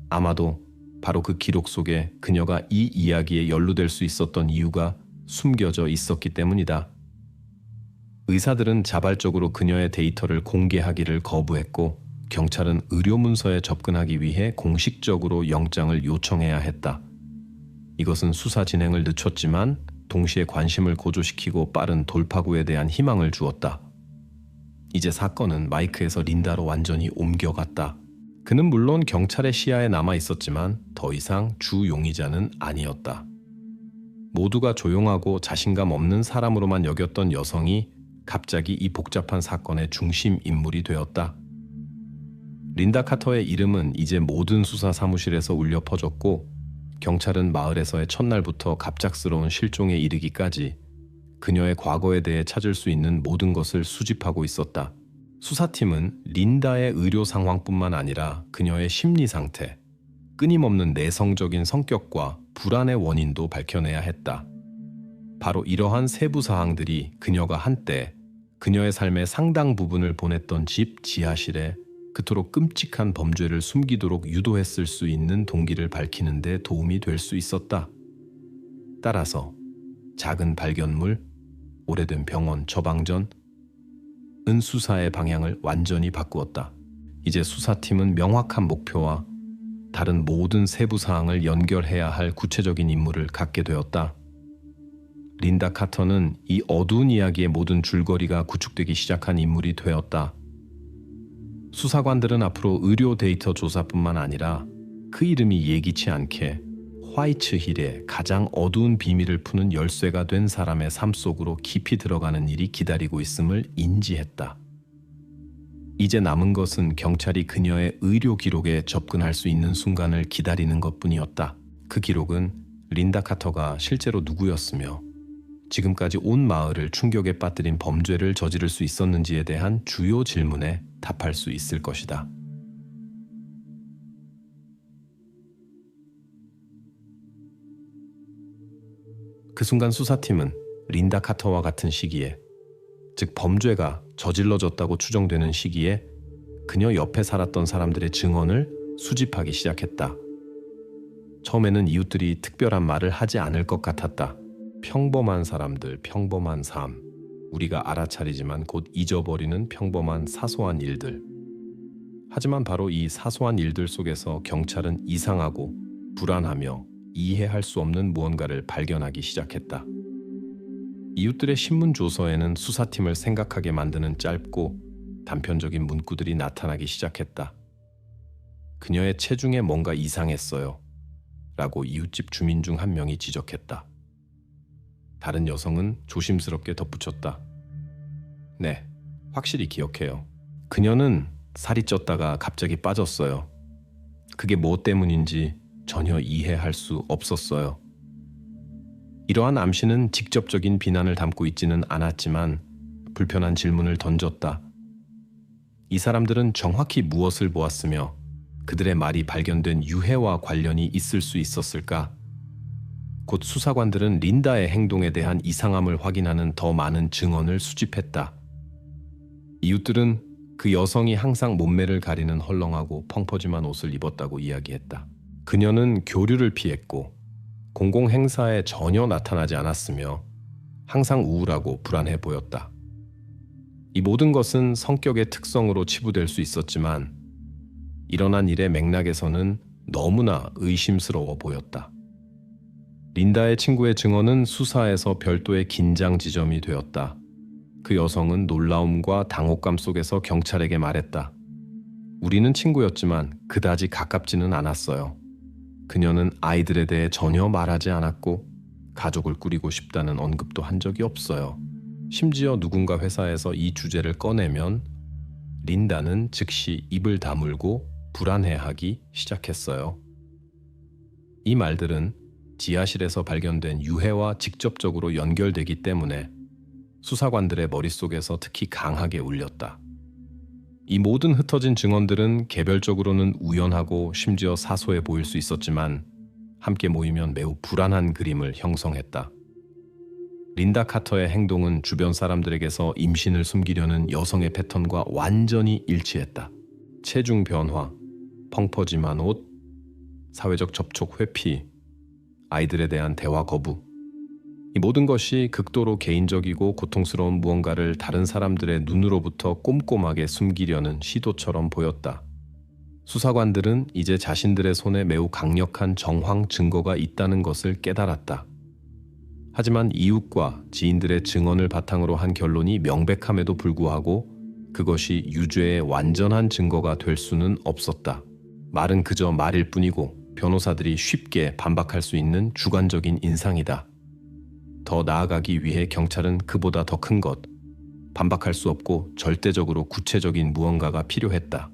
아마도 바로 그 기록 속에 그녀가 이 이야기에 연루될 수 있었던 이유가 숨겨져 있었기 때문이다. 의사들은 자발적으로 그녀의 데이터를 공개하기를 거부했고, 경찰은 의료 문서에 접근하기 위해 공식적으로 영장을 요청해야 했다. 이것은 수사 진행을 늦췄지만 동시에 관심을 고조시키고 빠른 돌파구에 대한 희망을 주었다. 이제 사건은 마이크에서 린다로 완전히 옮겨갔다. 그는 물론 경찰의 시야에 남아 있었지만 더 이상 주 용의자는 아니었다. 모두가 조용하고 자신감 없는 사람으로만 여겼던 여성이 갑자기 이 복잡한 사건의 중심 인물이 되었다. 린다 카터의 이름은 이제 모든 수사 사무실에서 울려 퍼졌고, 경찰은 마을에서의 첫날부터 갑작스러운 실종에 이르기까지 그녀의 과거에 대해 찾을 수 있는 모든 것을 수집하고 있었다. 수사팀은 린다의 의료 상황뿐만 아니라 그녀의 심리 상태, 끊임없는 내성적인 성격과 불안의 원인도 밝혀내야 했다. 바로 이러한 세부 사항들이 그녀가 한때 그녀의 삶의 상당 부분을 보냈던 집 지하실에 그토록 끔찍한 범죄를 숨기도록 유도했을 수 있는 동기를 밝히는 데 도움이 될 수 있었다. 따라서 작은 발견물, 오래된 병원 처방전, 수사의 방향을 완전히 바꾸었다. 이제 수사팀은 명확한 목표와 다른 모든 세부 사항을 연결해야 할 구체적인 임무를 갖게 되었다. 린다 카터는 이 어두운 이야기의 모든 줄거리가 구축되기 시작한 인물이 되었다. 수사관들은 앞으로 의료 데이터 조사뿐만 아니라 그 이름이 예기치 않게 화이트힐의 가장 어두운 비밀을 푸는 열쇠가 된 사람의 삶 속으로 깊이 들어가는 일이 기다리고 있음을 인지했다. 이제 남은 것은 경찰이 그녀의 의료 기록에 접근할 수 있는 순간을 기다리는 것뿐이었다. 그 기록은 린다 카터가 실제로 누구였으며 지금까지 온 마을을 충격에 빠뜨린 범죄를 저지를 수 있었는지에 대한 주요 질문에 답할 수 있을 것이다. 그 순간 수사팀은 린다 카터와 같은 시기에, 즉 범죄가 저질러졌다고 추정되는 시기에 그녀 옆에 살았던 사람들의 증언을 수집하기 시작했다. 처음에는 이웃들이 특별한 말을 하지 않을 것 같았다. 평범한 사람들, 평범한 삶, 우리가 알아차리지만 곧 잊어버리는 평범한 사소한 일들. 하지만 바로 이 사소한 일들 속에서 경찰은 이상하고 불안하며 이해할 수 없는 무언가를 발견하기 시작했다. 이웃들의 신문 조서에는 수사팀을 생각하게 만드는 짧고 단편적인 문구들이 나타나기 시작했다. 그녀의 체중에 뭔가 이상했어요. 라고 이웃집 주민 중 한 명이 지적했다. 다른 여성은 조심스럽게 덧붙였다. 네, 확실히 기억해요. 그녀는 살이 쪘다가 갑자기 빠졌어요. 그게 뭐 때문인지 전혀 이해할 수 없었어요. 이러한 암시는 직접적인 비난을 담고 있지는 않았지만 불편한 질문을 던졌다. 이 사람들은 정확히 무엇을 보았으며 그들의 말이 발견된 유해와 관련이 있을 수 있었을까? 곧 수사관들은 린다의 행동에 대한 이상함을 확인하는 더 많은 증언을 수집했다. 이웃들은 그 여성이 항상 몸매를 가리는 헐렁하고 펑퍼짐한 옷을 입었다고 이야기했다. 그녀는 교류를 피했고 공공행사에 전혀 나타나지 않았으며 항상 우울하고 불안해 보였다. 이 모든 것은 성격의 특성으로 치부될 수 있었지만 일어난 일의 맥락에서는 너무나 의심스러워 보였다. 린다의 친구의 증언은 수사에서 별도의 긴장 지점이 되었다. 그 여성은 놀라움과 당혹감 속에서 경찰에게 말했다. 우리는 친구였지만 그다지 가깝지는 않았어요. 그녀는 아이들에 대해 전혀 말하지 않았고 가족을 꾸리고 싶다는 언급도 한 적이 없어요. 심지어 누군가 회사에서 이 주제를 꺼내면 린다는 즉시 입을 다물고 불안해하기 시작했어요. 이 말들은 지하실에서 발견된 유해와 직접적으로 연결되기 때문에 수사관들의 머릿속에서 특히 강하게 울렸다. 이 모든 흩어진 증언들은 개별적으로는 우연하고 심지어 사소해 보일 수 있었지만 함께 모이면 매우 불안한 그림을 형성했다. 린다 카터의 행동은 주변 사람들에게서 임신을 숨기려는 여성의 패턴과 완전히 일치했다. 체중 변화, 펑퍼짐한 옷, 사회적 접촉 회피, 아이들에 대한 대화 거부. 이 모든 것이 극도로 개인적이고 고통스러운 무언가를 다른 사람들의 눈으로부터 꼼꼼하게 숨기려는 시도처럼 보였다. 수사관들은 이제 자신들의 손에 매우 강력한 정황 증거가 있다는 것을 깨달았다. 하지만 이웃과 지인들의 증언을 바탕으로 한 결론이 명백함에도 불구하고 그것이 유죄의 완전한 증거가 될 수는 없었다. 말은 그저 말일 뿐이고 변호사들이 쉽게 반박할 수 있는 주관적인 인상이다. 더 나아가기 위해 경찰은 그보다 더 큰 것, 반박할 수 없고 절대적으로 구체적인 무언가가 필요했다.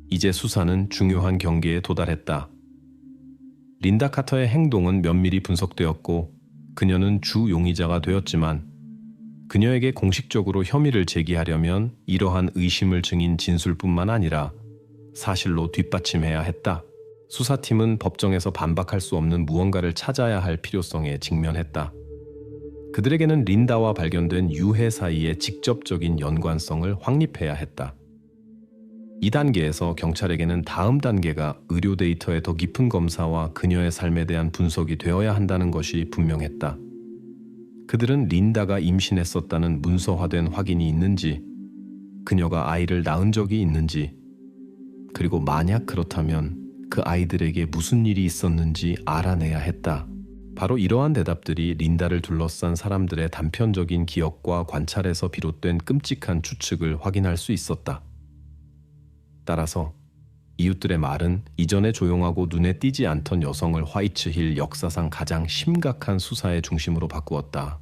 이제 수사는 중요한 경계에 도달했다. 린다 카터의 행동은 면밀히 분석되었고 그녀는 주 용의자가 되었지만 그녀에게 공식적으로 혐의를 제기하려면 이러한 의심을 증인 진술뿐만 아니라 사실로 뒷받침해야 했다. 수사팀은 법정에서 반박할 수 없는 무언가를 찾아야 할 필요성에 직면했다. 그들에게는 린다와 발견된 유해 사이의 직접적인 연관성을 확립해야 했다. 이 단계에서 경찰에게는 다음 단계가 의료 데이터의 더 깊은 검사와 그녀의 삶에 대한 분석이 되어야 한다는 것이 분명했다. 그들은 린다가 임신했었다는 문서화된 확인이 있는지, 그녀가 아이를 낳은 적이 있는지, 그리고 만약 그렇다면 그 아이들에게 무슨 일이 있었는지 알아내야 했다. 바로 이러한 대답들이 린다를 둘러싼 사람들의 단편적인 기억과 관찰에서 비롯된 끔찍한 추측을 확인할 수 있었다. 따라서 이웃들의 말은 이전에 조용하고 눈에 띄지 않던 여성을 화이트힐 역사상 가장 심각한 수사의 중심으로 바꾸었다.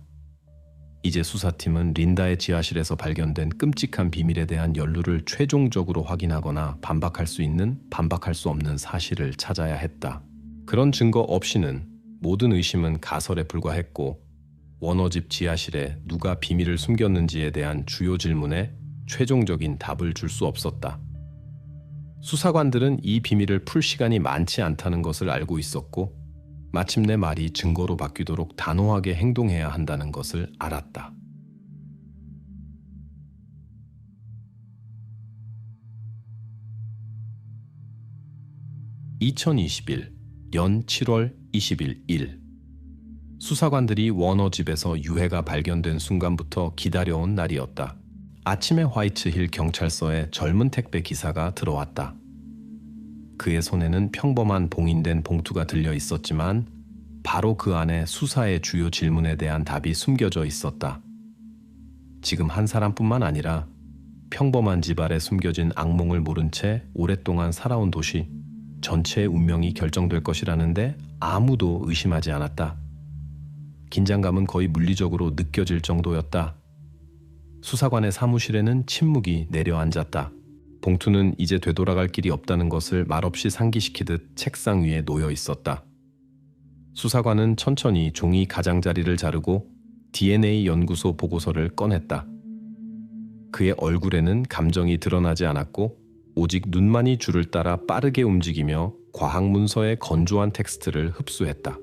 이제 수사팀은 린다의 지하실에서 발견된 끔찍한 비밀에 대한 연루를 최종적으로 확인하거나 반박할 수 있는, 반박할 수 없는 사실을 찾아야 했다. 그런 증거 없이는 모든 의심은 가설에 불과했고 워너 집 지하실에 누가 비밀을 숨겼는지에 대한 주요 질문에 최종적인 답을 줄 수 없었다. 수사관들은 이 비밀을 풀 시간이 많지 않다는 것을 알고 있었고 마침내 말이 증거로 바뀌도록 단호하게 행동해야 한다는 것을 알았다. (2021) 연 7월 20일 일 수사관들이 워너 집에서 유해가 발견된 순간부터 기다려온 날이었다. 아침에 화이트힐 경찰서에 젊은 택배 기사가 들어왔다. 그의 손에는 평범한 봉인된 봉투가 들려 있었지만 바로 그 안에 수사의 주요 질문에 대한 답이 숨겨져 있었다. 지금 한 사람뿐만 아니라 평범한 집 아래 숨겨진 악몽을 모른 채 오랫동안 살아온 도시 전체의 운명이 결정될 것이라는데 아무도 의심하지 않았다. 긴장감은 거의 물리적으로 느껴질 정도였다. 수사관의 사무실에는 침묵이 내려앉았다. 봉투는 이제 되돌아갈 길이 없다는 것을 말없이 상기시키듯 책상 위에 놓여 있었다. 수사관은 천천히 종이 가장자리를 자르고 DNA 연구소 보고서를 꺼냈다. 그의 얼굴에는 감정이 드러나지 않았고 오직 눈만이 줄을 따라 빠르게 움직이며 과학 문서의 건조한 텍스트를 흡수했다.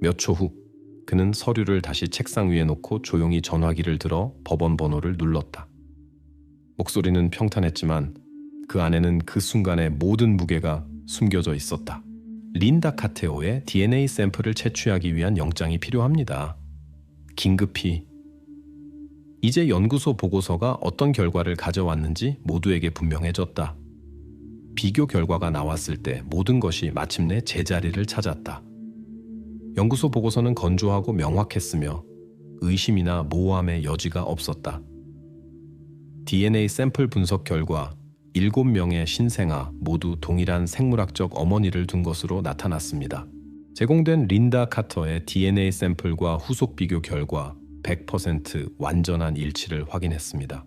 몇 초 후 그는 서류를 다시 책상 위에 놓고 조용히 전화기를 들어 법원 번호를 눌렀다. 목소리는 평탄했지만 그 안에는 그 순간의 모든 무게가 숨겨져 있었다. 린다 카테오의 DNA 샘플을 채취하기 위한 영장이 필요합니다. 긴급히. 이제 연구소 보고서가 어떤 결과를 가져왔는지 모두에게 분명해졌다. 비교 결과가 나왔을 때 모든 것이 마침내 제자리를 찾았다. 연구소 보고서는 건조하고 명확했으며 의심이나 모호함의 여지가 없었다. DNA 샘플 분석 결과 7명의 신생아 모두 동일한 생물학적 어머니를 둔 것으로 나타났습니다. 제공된 린다 카터의 DNA 샘플과 후속 비교 결과 100% 완전한 일치를 확인했습니다.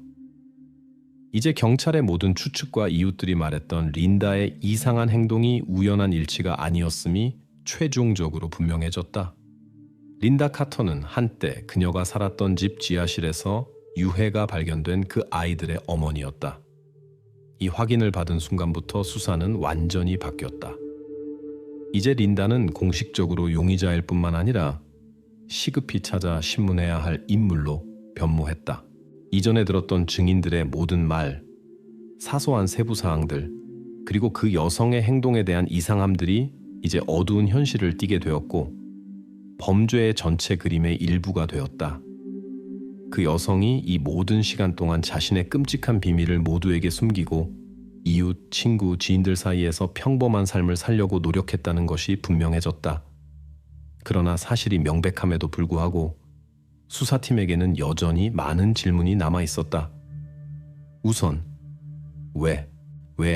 이제 경찰의 모든 추측과 이웃들이 말했던 린다의 이상한 행동이 우연한 일치가 아니었음이 최종적으로 분명해졌다. 린다 카터는 한때 그녀가 살았던 집 지하실에서 유해가 발견된 그 아이들의 어머니였다. 이 확인을 받은 순간부터 수사는 완전히 바뀌었다. 이제 린다는 공식적으로 용의자일 뿐만 아니라 시급히 찾아 신문해야 할 인물로 변모했다. 이전에 들었던 증인들의 모든 말, 사소한 세부사항들, 그리고 그 여성의 행동에 대한 이상함들이 이제 어두운 현실을 띠게 되었고 범죄의 전체 그림의 일부가 되었다. 그 여성이 이 모든 시간 동안 자신의 끔찍한 비밀을 모두에게 숨기고 이웃, 친구, 지인들 사이에서 평범한 삶을 살려고 노력했다는 것이 분명해졌다. 그러나 사실이 명백함에도 불구하고 수사팀에게는 여전히 많은 질문이 남아 있었다. 우선, 왜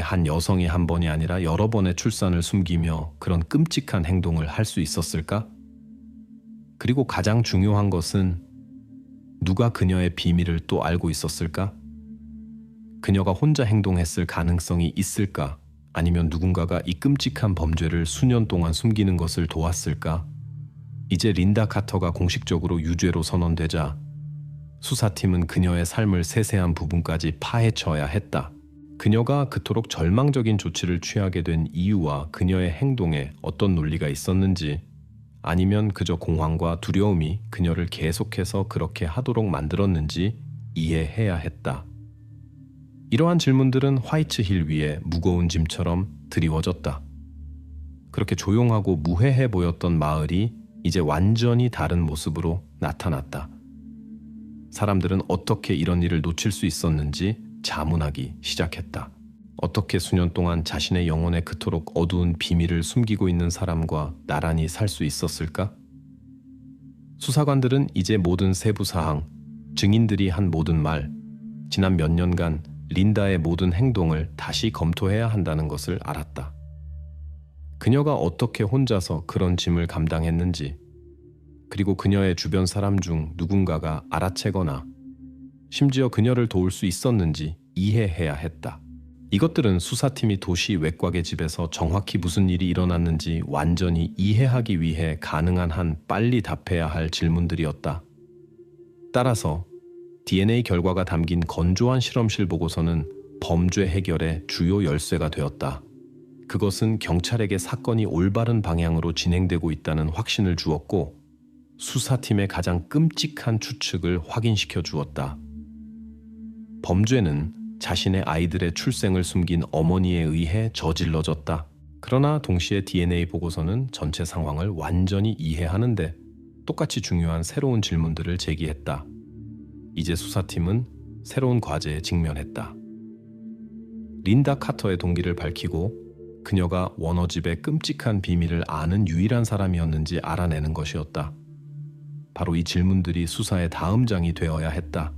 한 여성이 한 번이 아니라 여러 번의 출산을 숨기며 그런 끔찍한 행동을 할 수 있었을까? 그리고 가장 중요한 것은 누가 그녀의 비밀을 또 알고 있었을까? 그녀가 혼자 행동했을 가능성이 있을까? 아니면 누군가가 이 끔찍한 범죄를 수년 동안 숨기는 것을 도왔을까? 이제 린다 카터가 공식적으로 유죄로 선언되자 수사팀은 그녀의 삶을 세세한 부분까지 파헤쳐야 했다. 그녀가 그토록 절망적인 조치를 취하게 된 이유와 그녀의 행동에 어떤 논리가 있었는지, 아니면 그저 공황과 두려움이 그녀를 계속해서 그렇게 하도록 만들었는지 이해해야 했다. 이러한 질문들은 화이트힐 위에 무거운 짐처럼 드리워졌다. 그렇게 조용하고 무해해 보였던 마을이 이제 완전히 다른 모습으로 나타났다. 사람들은 어떻게 이런 일을 놓칠 수 있었는지 자문하기 시작했다. 어떻게 수년 동안 자신의 영혼에 그토록 어두운 비밀을 숨기고 있는 사람과 나란히 살 수 있었을까? 수사관들은 이제 모든 세부사항, 증인들이 한 모든 말, 지난 몇 년간 린다의 모든 행동을 다시 검토해야 한다는 것을 알았다. 그녀가 어떻게 혼자서 그런 짐을 감당했는지, 그리고 그녀의 주변 사람 중 누군가가 알아채거나 심지어 그녀를 도울 수 있었는지 이해해야 했다. 이것들은 수사팀이 도시 외곽의 집에서 정확히 무슨 일이 일어났는지 완전히 이해하기 위해 가능한 한 빨리 답해야 할 질문들이었다. 따라서 DNA 결과가 담긴 건조한 실험실 보고서는 범죄 해결의 주요 열쇠가 되었다. 그것은 경찰에게 사건이 올바른 방향으로 진행되고 있다는 확신을 주었고 수사팀의 가장 끔찍한 추측을 확인시켜 주었다. 범죄는 자신의 아이들의 출생을 숨긴 어머니에 의해 저질러졌다. 그러나 동시에 DNA 보고서는 전체 상황을 완전히 이해하는데 똑같이 중요한 새로운 질문들을 제기했다. 이제 수사팀은 새로운 과제에 직면했다. 린다 카터의 동기를 밝히고 그녀가 워너집의 끔찍한 비밀을 아는 유일한 사람이었는지 알아내는 것이었다. 바로 이 질문들이 수사의 다음 장이 되어야 했다.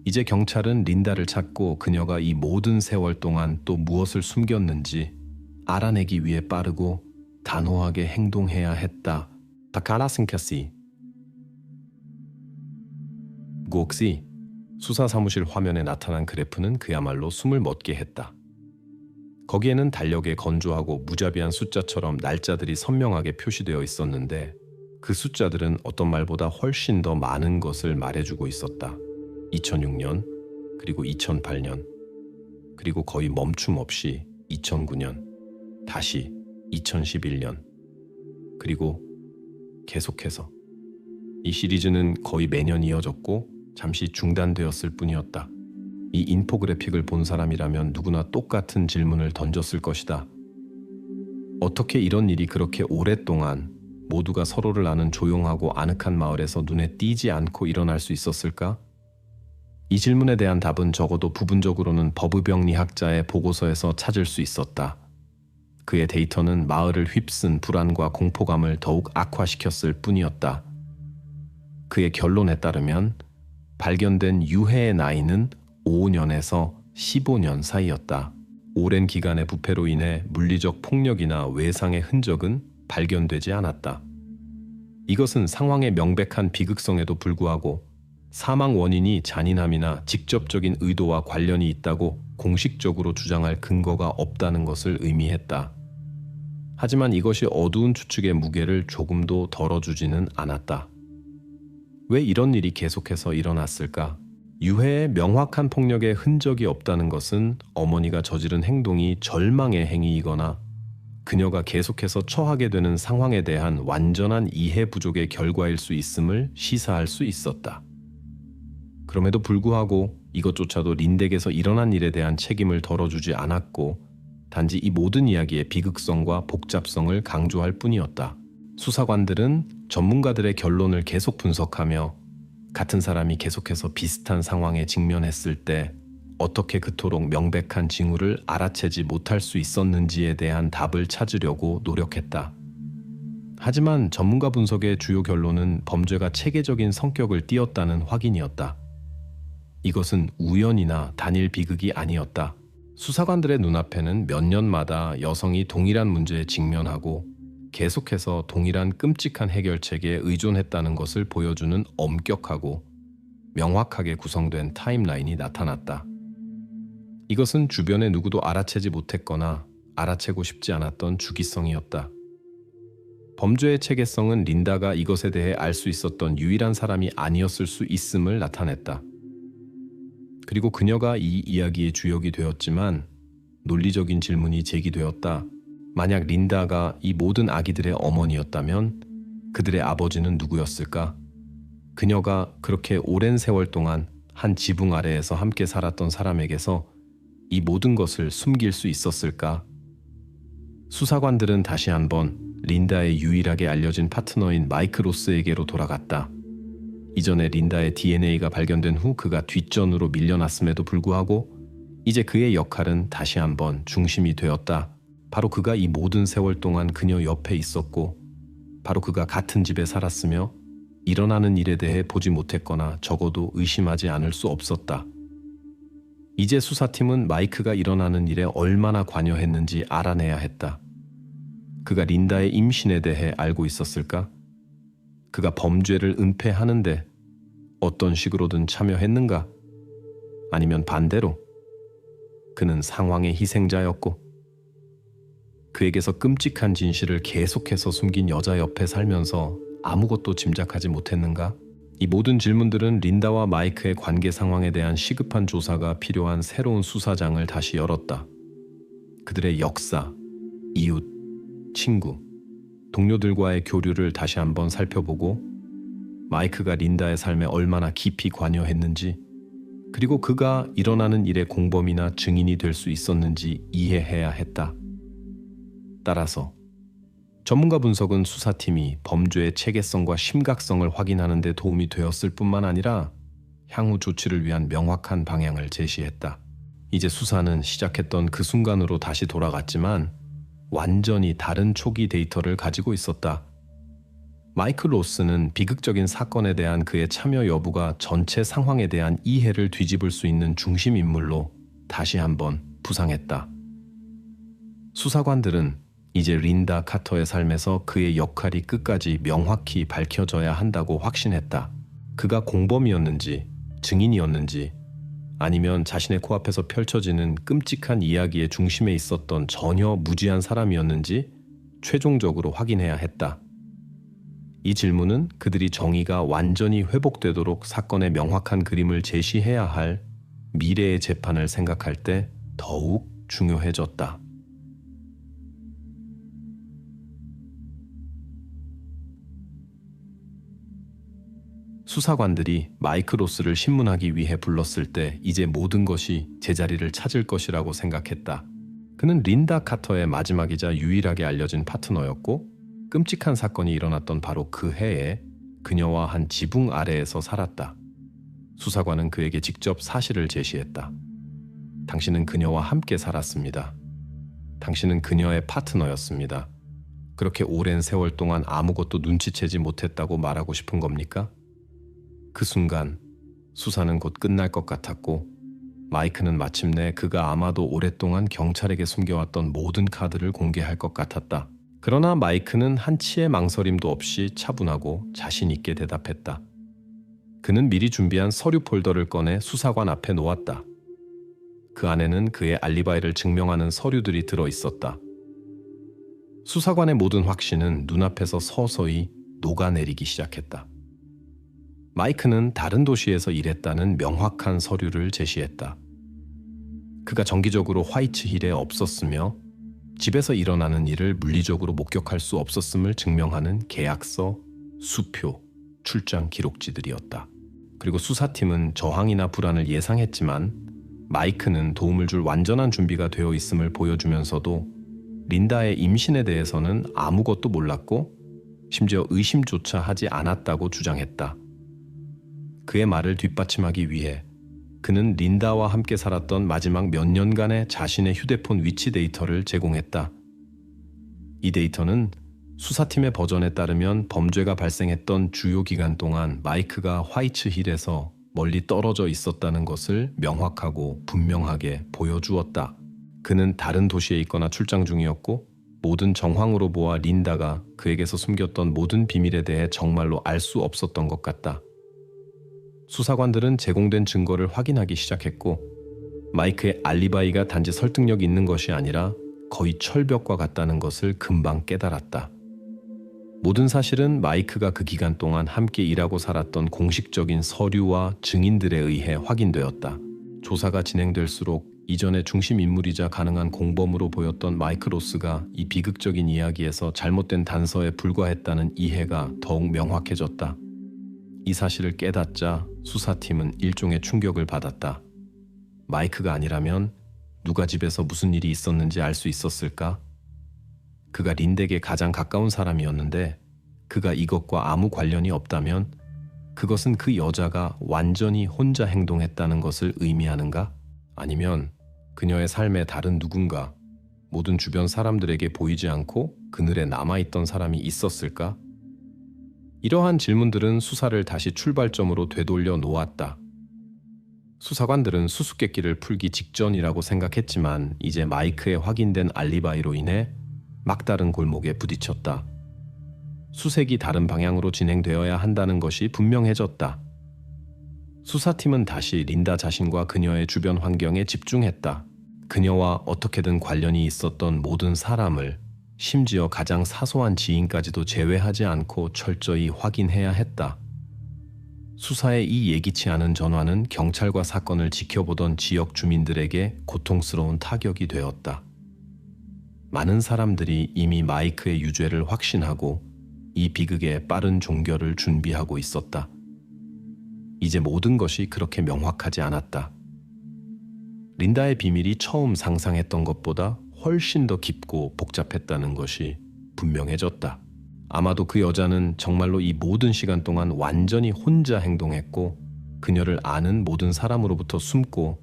이제 경찰은 린다를 찾고 그녀가 이 모든 세월 동안 또 무엇을 숨겼는지 알아내기 위해 빠르고 단호하게 행동해야 했다. 다카라승카시. 구옥시. 수사사무실 화면에 나타난 그래프는 그야말로 숨을 멎게 했다. 거기에는 달력에 건조하고 무자비한 숫자처럼 날짜들이 선명하게 표시되어 있었는데 그 숫자들은 어떤 말보다 훨씬 더 많은 것을 말해주고 있었다. 2006년, 그리고 2008년, 그리고 거의 멈춤 없이 2009년, 다시 2011년, 그리고 계속해서. 이 시리즈는 거의 매년 이어졌고 잠시 중단되었을 뿐이었다. 이 인포그래픽을 본 사람이라면 누구나 똑같은 질문을 던졌을 것이다. 어떻게 이런 일이 그렇게 오랫동안 모두가 서로를 아는 조용하고 아늑한 마을에서 눈에 띄지 않고 일어날 수 있었을까? 이 질문에 대한 답은 적어도 부분적으로는 법의병리학자의 보고서에서 찾을 수 있었다. 그의 데이터는 마을을 휩쓴 불안과 공포감을 더욱 악화시켰을 뿐이었다. 그의 결론에 따르면 발견된 유해의 나이는 5년에서 15년 사이였다. 오랜 기간의 부패로 인해 물리적 폭력이나 외상의 흔적은 발견되지 않았다. 이것은 상황의 명백한 비극성에도 불구하고 사망 원인이 잔인함이나 직접적인 의도와 관련이 있다고 공식적으로 주장할 근거가 없다는 것을 의미했다. 하지만 이것이 어두운 추측의 무게를 조금도 덜어주지는 않았다. 왜 이런 일이 계속해서 일어났을까? 유해의 명확한 폭력의 흔적이 없다는 것은 어머니가 저지른 행동이 절망의 행위이거나 그녀가 계속해서 처하게 되는 상황에 대한 완전한 이해 부족의 결과일 수 있음을 시사할 수 있었다. 그럼에도 불구하고 이것조차도 린덱에서 일어난 일에 대한 책임을 덜어주지 않았고 단지 이 모든 이야기의 비극성과 복잡성을 강조할 뿐이었다. 수사관들은 전문가들의 결론을 계속 분석하며 같은 사람이 계속해서 비슷한 상황에 직면했을 때 어떻게 그토록 명백한 징후를 알아채지 못할 수 있었는지에 대한 답을 찾으려고 노력했다. 하지만 전문가 분석의 주요 결론은 범죄가 체계적인 성격을 띠었다는 확인이었다. 이것은 우연이나 단일 비극이 아니었다. 수사관들의 눈앞에는 몇 년마다 여성이 동일한 문제에 직면하고 계속해서 동일한 끔찍한 해결책에 의존했다는 것을 보여주는 엄격하고 명확하게 구성된 타임라인이 나타났다. 이것은 주변의 누구도 알아채지 못했거나 알아채고 싶지 않았던 주기성이었다. 범죄의 체계성은 린다가 이것에 대해 알 수 있었던 유일한 사람이 아니었을 수 있음을 나타냈다. 그리고 그녀가 이 이야기의 주역이 되었지만 논리적인 질문이 제기되었다. 만약 린다가 이 모든 아기들의 어머니였다면 그들의 아버지는 누구였을까? 그녀가 그렇게 오랜 세월 동안 한 지붕 아래에서 함께 살았던 사람에게서 이 모든 것을 숨길 수 있었을까? 수사관들은 다시 한번 린다의 유일하게 알려진 파트너인 마이크 로스에게로 돌아갔다. 이전에 린다의 DNA가 발견된 후 그가 뒷전으로 밀려났음에도 불구하고 이제 그의 역할은 다시 한번 중심이 되었다. 바로 그가 이 모든 세월 동안 그녀 옆에 있었고 바로 그가 같은 집에 살았으며 일어나는 일에 대해 보지 못했거나 적어도 의심하지 않을 수 없었다. 이제 수사팀은 마이크가 일어나는 일에 얼마나 관여했는지 알아내야 했다. 그가 린다의 임신에 대해 알고 있었을까? 그가 범죄를 은폐하는데 어떤 식으로든 참여했는가? 아니면 반대로 그는 상황의 희생자였고 그에게서 끔찍한 진실을 계속해서 숨긴 여자 옆에 살면서 아무것도 짐작하지 못했는가? 이 모든 질문들은 린다와 마이크의 관계 상황에 대한 시급한 조사가 필요한 새로운 수사장을 다시 열었다. 그들의 역사, 이웃, 친구, 동료들과의 교류를 다시 한번 살펴보고 마이크가 린다의 삶에 얼마나 깊이 관여했는지 그리고 그가 일어나는 일의 공범이나 증인이 될 수 있었는지 이해해야 했다. 따라서 전문가 분석은 수사팀이 범죄의 체계성과 심각성을 확인하는 데 도움이 되었을 뿐만 아니라 향후 조치를 위한 명확한 방향을 제시했다. 이제 수사는 시작했던 그 순간으로 다시 돌아갔지만 완전히 다른 초기 데이터를 가지고 있었다. 마이크 로스는 비극적인 사건에 대한 그의 참여 여부가 전체 상황에 대한 이해를 뒤집을 수 있는 중심 인물로 다시 한번 부상했다. 수사관들은 이제 린다 카터의 삶에서 그의 역할이 끝까지 명확히 밝혀져야 한다고 확신했다. 그가 공범이었는지, 증인이었는지, 아니면 자신의 코앞에서 펼쳐지는 끔찍한 이야기의 중심에 있었던 전혀 무지한 사람이었는지 최종적으로 확인해야 했다. 이 질문은 그들이 정의가 완전히 회복되도록 사건의 명확한 그림을 제시해야 할 미래의 재판을 생각할 때 더욱 중요해졌다. 수사관들이 마이크 로스를 신문하기 위해 불렀을 때 이제 모든 것이 제자리를 찾을 것이라고 생각했다. 그는 린다 카터의 마지막이자 유일하게 알려진 파트너였고 끔찍한 사건이 일어났던 바로 그 해에 그녀와 한 지붕 아래에서 살았다. 수사관은 그에게 직접 사실을 제시했다. 당신은 그녀와 함께 살았습니다. 당신은 그녀의 파트너였습니다. 그렇게 오랜 세월 동안 아무것도 눈치채지 못했다고 말하고 싶은 겁니까? 그 순간 수사는 곧 끝날 것 같았고 마이크는 마침내 그가 아마도 오랫동안 경찰에게 숨겨왔던 모든 카드를 공개할 것 같았다. 그러나 마이크는 한치의 망설임도 없이 차분하고 자신 있게 대답했다. 그는 미리 준비한 서류 폴더를 꺼내 수사관 앞에 놓았다. 그 안에는 그의 알리바이를 증명하는 서류들이 들어 있었다. 수사관의 모든 확신은 눈앞에서 서서히 녹아내리기 시작했다. 마이크는 다른 도시에서 일했다는 명확한 서류를 제시했다. 그가 정기적으로 화이트힐에 없었으며 집에서 일어나는 일을 물리적으로 목격할 수 없었음을 증명하는 계약서, 수표, 출장 기록지들이었다. 그리고 수사팀은 저항이나 불안을 예상했지만 마이크는 도움을 줄 완전한 준비가 되어 있음을 보여주면서도 린다의 임신에 대해서는 아무것도 몰랐고 심지어 의심조차 하지 않았다고 주장했다. 그의 말을 뒷받침하기 위해 그는 린다와 함께 살았던 마지막 몇 년간의 자신의 휴대폰 위치 데이터를 제공했다. 이 데이터는 수사팀의 버전에 따르면 범죄가 발생했던 주요 기간 동안 마이크가 화이트힐에서 멀리 떨어져 있었다는 것을 명확하고 분명하게 보여주었다. 그는 다른 도시에 있거나 출장 중이었고 모든 정황으로 보아 린다가 그에게서 숨겼던 모든 비밀에 대해 정말로 알 수 없었던 것 같다. 수사관들은 제공된 증거를 확인하기 시작했고 마이크의 알리바이가 단지 설득력 있는 것이 아니라 거의 철벽과 같다는 것을 금방 깨달았다. 모든 사실은 마이크가 그 기간 동안 함께 일하고 살았던 공식적인 서류와 증인들에 의해 확인되었다. 조사가 진행될수록 이전의 중심 인물이자 가능한 공범으로 보였던 마이크 로스가 이 비극적인 이야기에서 잘못된 단서에 불과했다는 이해가 더욱 명확해졌다. 이 사실을 깨닫자 수사팀은 일종의 충격을 받았다. 마이크가 아니라면 누가 집에서 무슨 일이 있었는지 알 수 있었을까? 그가 린덱에 가장 가까운 사람이었는데 그가 이것과 아무 관련이 없다면 그것은 그 여자가 완전히 혼자 행동했다는 것을 의미하는가? 아니면 그녀의 삶에 다른 누군가, 모든 주변 사람들에게 보이지 않고 그늘에 남아있던 사람이 있었을까? 이러한 질문들은 수사를 다시 출발점으로 되돌려 놓았다. 수사관들은 수수께끼를 풀기 직전이라고 생각했지만 이제 마이크의 확인된 알리바이로 인해 막다른 골목에 부딪혔다. 수색이 다른 방향으로 진행되어야 한다는 것이 분명해졌다. 수사팀은 다시 린다 자신과 그녀의 주변 환경에 집중했다. 그녀와 어떻게든 관련이 있었던 모든 사람을, 심지어 가장 사소한 지인까지도 제외하지 않고 철저히 확인해야 했다. 수사의 이 예기치 않은 전환은 경찰과 사건을 지켜보던 지역 주민들에게 고통스러운 타격이 되었다. 많은 사람들이 이미 마이크의 유죄를 확신하고 이 비극의 빠른 종결을 준비하고 있었다. 이제 모든 것이 그렇게 명확하지 않았다. 린다의 비밀이 처음 상상했던 것보다 훨씬 더 깊고 복잡했다는 것이 분명해졌다. 아마도 그 여자는 정말로 이 모든 시간 동안 완전히 혼자 행동했고 그녀를 아는 모든 사람으로부터 숨고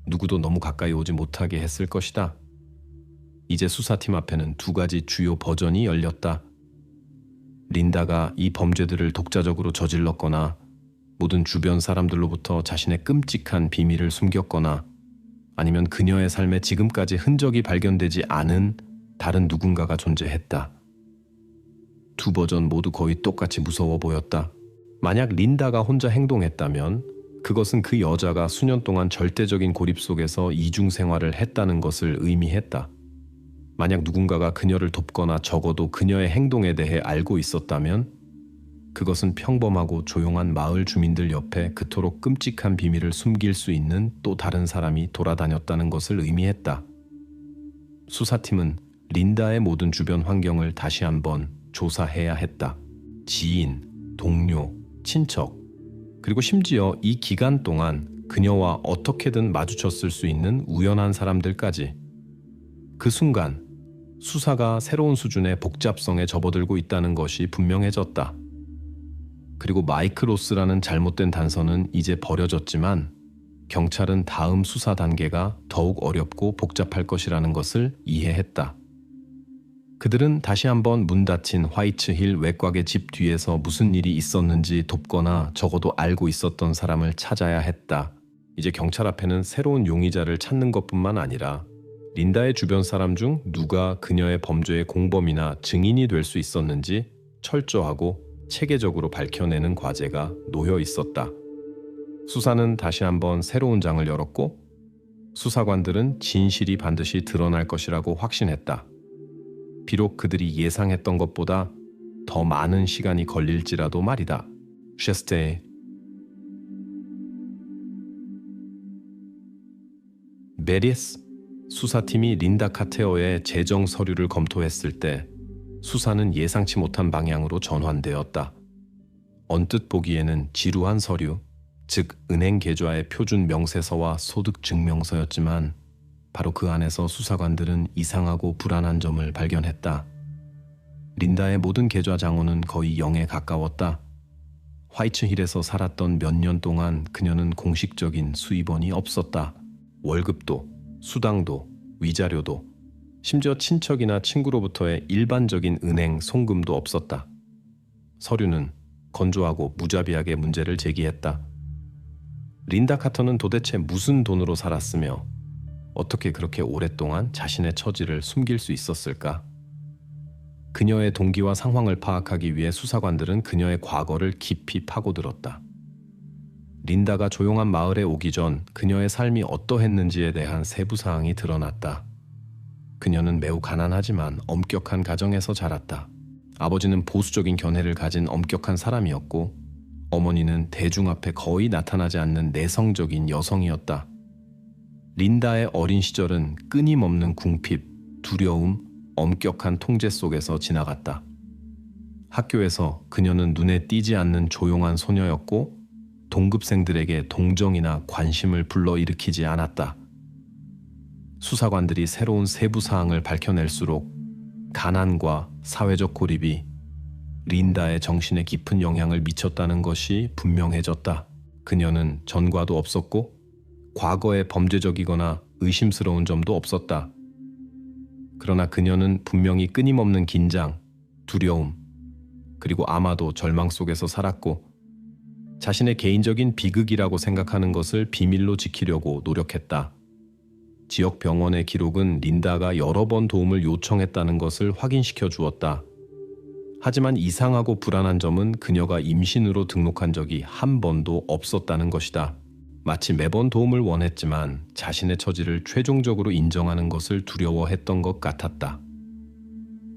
누구도 너무 가까이 오지 못하게 했을 것이다. 이제 수사팀 앞에는 두 가지 주요 버전이 열렸다. 린다가 이 범죄들을 독자적으로 저질렀거나 모든 주변 사람들로부터 자신의 끔찍한 비밀을 숨겼거나 아니면 그녀의 삶에 지금까지 흔적이 발견되지 않은 다른 누군가가 존재했다. 두 버전 모두 거의 똑같이 무서워 보였다. 만약 린다가 혼자 행동했다면 그것은 그 여자가 수년 동안 절대적인 고립 속에서 이중 생활을 했다는 것을 의미했다. 만약 누군가가 그녀를 돕거나 적어도 그녀의 행동에 대해 알고 있었다면 그것은 평범하고 조용한 마을 주민들 옆에 그토록 끔찍한 비밀을 숨길 수 있는 또 다른 사람이 돌아다녔다는 것을 의미했다. 수사팀은 린다의 모든 주변 환경을 다시 한번 조사해야 했다. 지인, 동료, 친척, 그리고 심지어 이 기간 동안 그녀와 어떻게든 마주쳤을 수 있는 우연한 사람들까지. 그 순간 수사가 새로운 수준의 복잡성에 접어들고 있다는 것이 분명해졌다. 그리고 마이크 로스라는 잘못된 단서는 이제 버려졌지만 경찰은 다음 수사 단계가 더욱 어렵고 복잡할 것이라는 것을 이해했다. 그들은 다시 한번 문 닫힌 화이츠힐 외곽의 집 뒤에서 무슨 일이 있었는지 돕거나 적어도 알고 있었던 사람을 찾아야 했다. 이제 경찰 앞에는 새로운 용의자를 찾는 것뿐만 아니라 린다의 주변 사람 중 누가 그녀의 범죄의 공범이나 증인이 될 수 있었는지 철저하고 체계적으로 밝혀내는 과제가 놓여 있었다. 수사는 다시 한번 새로운 장을 열었고 수사관들은 진실이 반드시 드러날 것이라고 확신했다. 비록 그들이 예상했던 것보다 더 많은 시간이 걸릴지라도 말이다. 셰스테의 메리스 수사팀이 린다 카테어의 재정 서류를 검토했을 때 수사는 예상치 못한 방향으로 전환되었다. 언뜻 보기에는 지루한 서류, 즉 은행 계좌의 표준 명세서와 소득 증명서였지만 바로 그 안에서 수사관들은 이상하고 불안한 점을 발견했다. 린다의 모든 계좌 잔고는 거의 0에 가까웠다. 화이츠힐에서 살았던 몇 년 동안 그녀는 공식적인 수입원이 없었다. 월급도, 수당도, 위자료도, 심지어 친척이나 친구로부터의 일반적인 은행 송금도 없었다. 서류는 건조하고 무자비하게 문제를 제기했다. 린다 카터는 도대체 무슨 돈으로 살았으며 어떻게 그렇게 오랫동안 자신의 처지를 숨길 수 있었을까? 그녀의 동기와 상황을 파악하기 위해 수사관들은 그녀의 과거를 깊이 파고들었다. 린다가 조용한 마을에 오기 전 그녀의 삶이 어떠했는지에 대한 세부 사항이 드러났다. 그녀는 매우 가난하지만 엄격한 가정에서 자랐다. 아버지는 보수적인 견해를 가진 엄격한 사람이었고 어머니는 대중 앞에 거의 나타나지 않는 내성적인 여성이었다. 린다의 어린 시절은 끊임없는 궁핍, 두려움, 엄격한 통제 속에서 지나갔다. 학교에서 그녀는 눈에 띄지 않는 조용한 소녀였고 동급생들에게 동정이나 관심을 불러일으키지 않았다. 수사관들이 새로운 세부 사항을 밝혀낼수록 가난과 사회적 고립이 린다의 정신에 깊은 영향을 미쳤다는 것이 분명해졌다. 그녀는 전과도 없었고 과거에 범죄적이거나 의심스러운 점도 없었다. 그러나 그녀는 분명히 끊임없는 긴장, 두려움, 그리고 아마도 절망 속에서 살았고 자신의 개인적인 비극이라고 생각하는 것을 비밀로 지키려고 노력했다. 지역 병원의 기록은 린다가 여러 번 도움을 요청했다는 것을 확인시켜 주었다. 하지만 이상하고 불안한 점은 그녀가 임신으로 등록한 적이 한 번도 없었다는 것이다. 마치 매번 도움을 원했지만 자신의 처지를 최종적으로 인정하는 것을 두려워했던 것 같았다.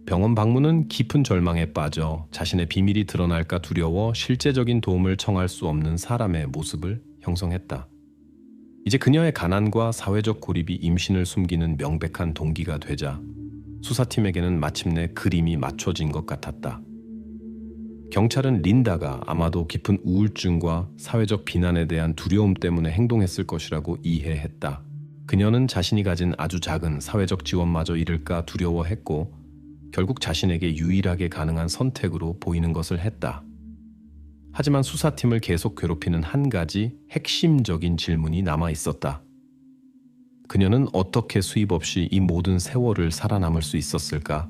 병원 방문은 깊은 절망에 빠져 자신의 비밀이 드러날까 두려워 실제적인 도움을 청할 수 없는 사람의 모습을 형성했다. 이제 그녀의 가난과 사회적 고립이 임신을 숨기는 명백한 동기가 되자 수사팀에게는 마침내 그림이 맞춰진 것 같았다. 경찰은 린다가 아마도 깊은 우울증과 사회적 비난에 대한 두려움 때문에 행동했을 것이라고 이해했다. 그녀는 자신이 가진 아주 작은 사회적 지원마저 잃을까 두려워했고 결국 자신에게 유일하게 가능한 선택으로 보이는 것을 했다. 하지만 수사팀을 계속 괴롭히는 한 가지 핵심적인 질문이 남아 있었다. 그녀는 어떻게 수입 없이 이 모든 세월을 살아남을 수 있었을까?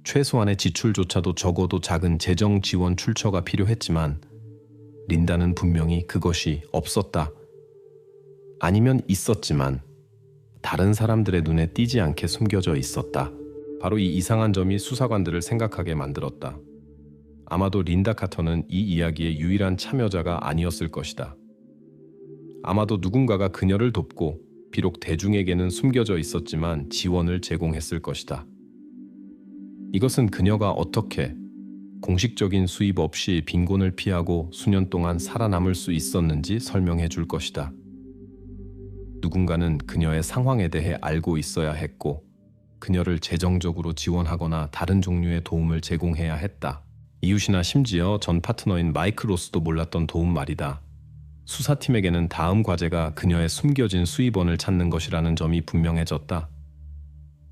최소한의 지출조차도 적어도 작은 재정 지원 출처가 필요했지만 린다는 분명히 그것이 없었다. 아니면 있었지만 다른 사람들의 눈에 띄지 않게 숨겨져 있었다. 바로 이 이상한 점이 수사관들을 생각하게 만들었다. 아마도 린다 카터는 이 이야기의 유일한 참여자가 아니었을 것이다. 아마도 누군가가 그녀를 돕고 비록 대중에게는 숨겨져 있었지만 지원을 제공했을 것이다. 이것은 그녀가 어떻게 공식적인 수입 없이 빈곤을 피하고 수년 동안 살아남을 수 있었는지 설명해 줄 것이다. 누군가는 그녀의 상황에 대해 알고 있어야 했고 그녀를 재정적으로 지원하거나 다른 종류의 도움을 제공해야 했다. 이웃이나 심지어 전 파트너인 마이크 로스도 몰랐던 도움 말이다. 수사팀에게는 다음 과제가 그녀의 숨겨진 수입원을 찾는 것이라는 점이 분명해졌다.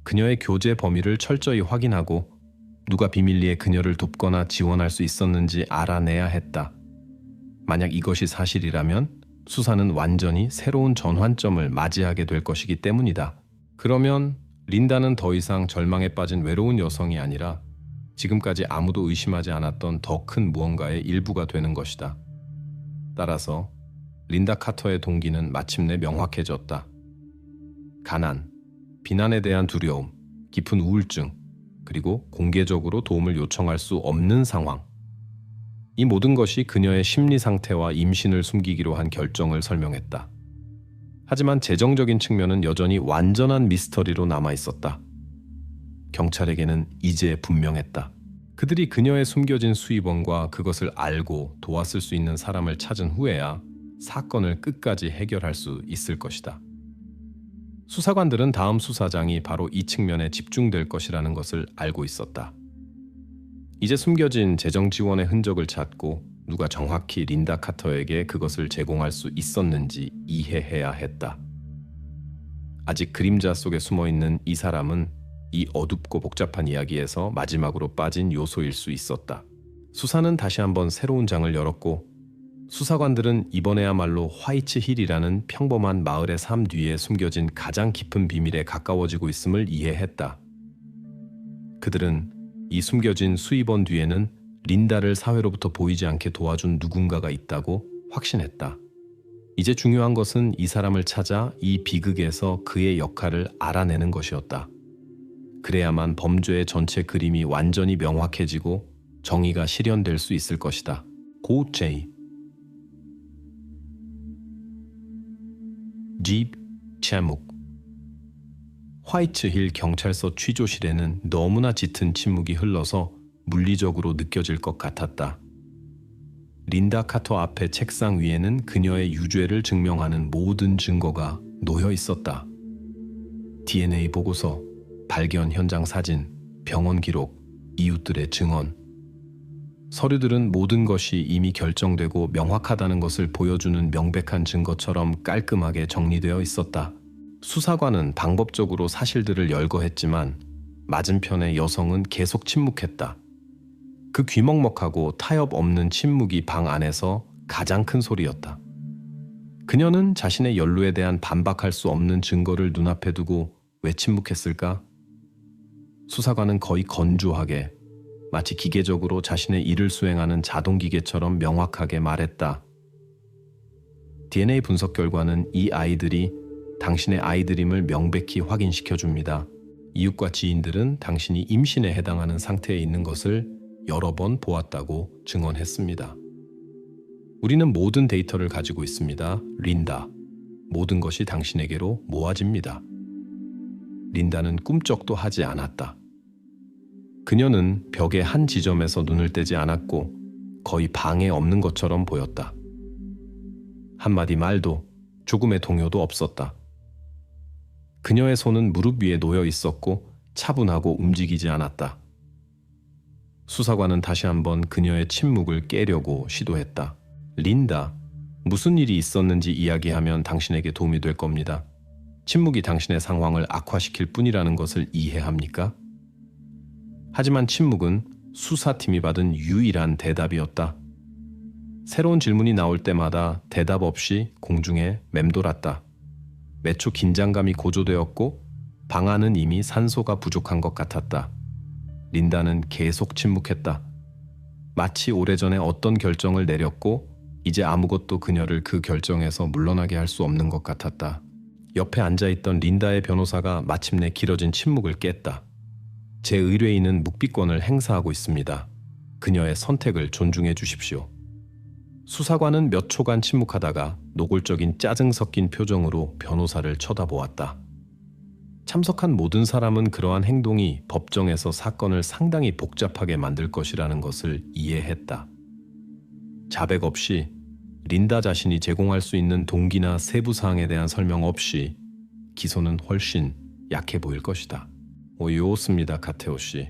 그녀의 교제 범위를 철저히 확인하고 누가 비밀리에 그녀를 돕거나 지원할 수 있었는지 알아내야 했다. 만약 이것이 사실이라면 수사는 완전히 새로운 전환점을 맞이하게 될 것이기 때문이다. 그러면 린다는 더 이상 절망에 빠진 외로운 여성이 아니라 지금까지 아무도 의심하지 않았던 더 큰 무언가의 일부가 되는 것이다. 따라서 린다 카터의 동기는 마침내 명확해졌다. 가난, 비난에 대한 두려움, 깊은 우울증, 그리고 공개적으로 도움을 요청할 수 없는 상황. 이 모든 것이 그녀의 심리 상태와 임신을 숨기기로 한 결정을 설명했다. 하지만 재정적인 측면은 여전히 완전한 미스터리로 남아 있었다. 경찰에게는 이제 분명했다. 그들이 그녀의 숨겨진 수입원과 그것을 알고 도왔을 수 있는 사람을 찾은 후에야 사건을 끝까지 해결할 수 있을 것이다. 수사관들은 다음 수사장이 바로 이 측면에 집중될 것이라는 것을 알고 있었다. 이제 숨겨진 재정 지원의 흔적을 찾고 누가 정확히 린다 카터에게 그것을 제공할 수 있었는지 이해해야 했다. 아직 그림자 속에 숨어있는 이 사람은 이 어둡고 복잡한 이야기에서 마지막으로 빠진 요소일 수 있었다. 수사는 다시 한번 새로운 장을 열었고 수사관들은 이번에야말로 화이츠 힐이라는 평범한 마을의 삶 뒤에 숨겨진 가장 깊은 비밀에 가까워지고 있음을 이해했다. 그들은 이 숨겨진 수입원 뒤에는 린다를 사회로부터 보이지 않게 도와준 누군가가 있다고 확신했다. 이제 중요한 것은 이 사람을 찾아 이 비극에서 그의 역할을 알아내는 것이었다. 그래야만 범죄의 전체 그림이 완전히 명확해지고 정의가 실현될 수 있을 것이다. 고 제이 집 제목 화이츠힐 경찰서 취조실에는 너무나 짙은 침묵이 흘러서 물리적으로 느껴질 것 같았다. 린다 카터 앞의 책상 위에는 그녀의 유죄를 증명하는 모든 증거가 놓여 있었다. DNA 보고서, 발견 현장 사진, 병원 기록, 이웃들의 증언. 서류들은 모든 것이 이미 결정되고 명확하다는 것을 보여주는 명백한 증거처럼 깔끔하게 정리되어 있었다. 수사관은 방법적으로 사실들을 열거했지만 맞은편의 여성은 계속 침묵했다. 그 귀먹먹하고 타협 없는 침묵이 방 안에서 가장 큰 소리였다. 그녀는 자신의 연루에 대한 반박할 수 없는 증거를 눈앞에 두고 왜 침묵했을까? 수사관은 거의 건조하게 마치 기계적으로 자신의 일을 수행하는 자동기계처럼 명확하게 말했다. DNA 분석 결과는 이 아이들이 당신의 아이들임을 명백히 확인시켜줍니다. 이웃과 지인들은 당신이 임신에 해당하는 상태에 있는 것을 여러 번 보았다고 증언했습니다. 우리는 모든 데이터를 가지고 있습니다. 린다. 모든 것이 당신에게로 모아집니다. 린다는 꿈쩍도 하지 않았다. 그녀는 벽의 한 지점에서 눈을 떼지 않았고 거의 방에 없는 것처럼 보였다. 한마디 말도 조금의 동요도 없었다. 그녀의 손은 무릎 위에 놓여 있었고 차분하고 움직이지 않았다. 수사관은 다시 한번 그녀의 침묵을 깨려고 시도했다. 린다, 무슨 일이 있었는지 이야기하면 당신에게 도움이 될 겁니다. 침묵이 당신의 상황을 악화시킬 뿐이라는 것을 이해합니까? 하지만 침묵은 수사팀이 받은 유일한 대답이었다. 새로운 질문이 나올 때마다 대답 없이 공중에 맴돌았다. 몇 초 긴장감이 고조되었고 방 안은 이미 산소가 부족한 것 같았다. 린다는 계속 침묵했다. 마치 오래전에 어떤 결정을 내렸고 이제 아무것도 그녀를 그 결정에서 물러나게 할 수 없는 것 같았다. 옆에 앉아있던 린다의 변호사가 마침내 길어진 침묵을 깼다. 제 의뢰인은 묵비권을 행사하고 있습니다. 그녀의 선택을 존중해 주십시오. 수사관은 몇 초간 침묵하다가 노골적인 짜증 섞인 표정으로 변호사를 쳐다보았다. 참석한 모든 사람은 그러한 행동이 법정에서 사건을 상당히 복잡하게 만들 것이라는 것을 이해했다. 자백 없이 린다 자신이 제공할 수 있는 동기나 세부 사항에 대한 설명 없이 기소는 훨씬 약해 보일 것이다. 요습니다, 카테오 씨.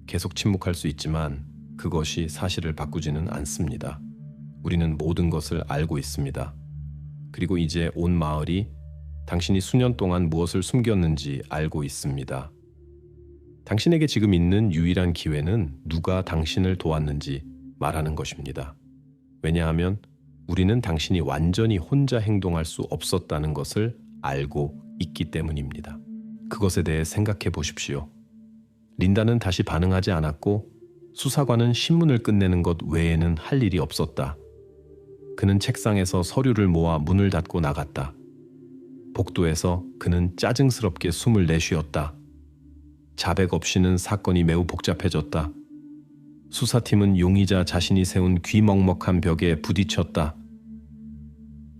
계속 침묵할 수 있지만 그것이 사실을 바꾸지는 않습니다. 우리는 모든 것을 알고 있습니다. 그리고 이제 온 마을이 당신이 수년 동안 무엇을 숨겼는지 알고 있습니다. 당신에게 지금 있는 유일한 기회는 누가 당신을 도왔는지 말하는 것입니다. 왜냐하면 우리는 당신이 완전히 혼자 행동할 수 없었다는 것을 알고 있기 때문입니다. 그것에 대해 생각해 보십시오. 린다는 다시 반응하지 않았고 수사관은 신문을 끝내는 것 외에는 할 일이 없었다. 그는 책상에서 서류를 모아 문을 닫고 나갔다. 복도에서 그는 짜증스럽게 숨을 내쉬었다. 자백 없이는 사건이 매우 복잡해졌다. 수사팀은 용의자 자신이 세운 귀먹먹한 벽에 부딪혔다.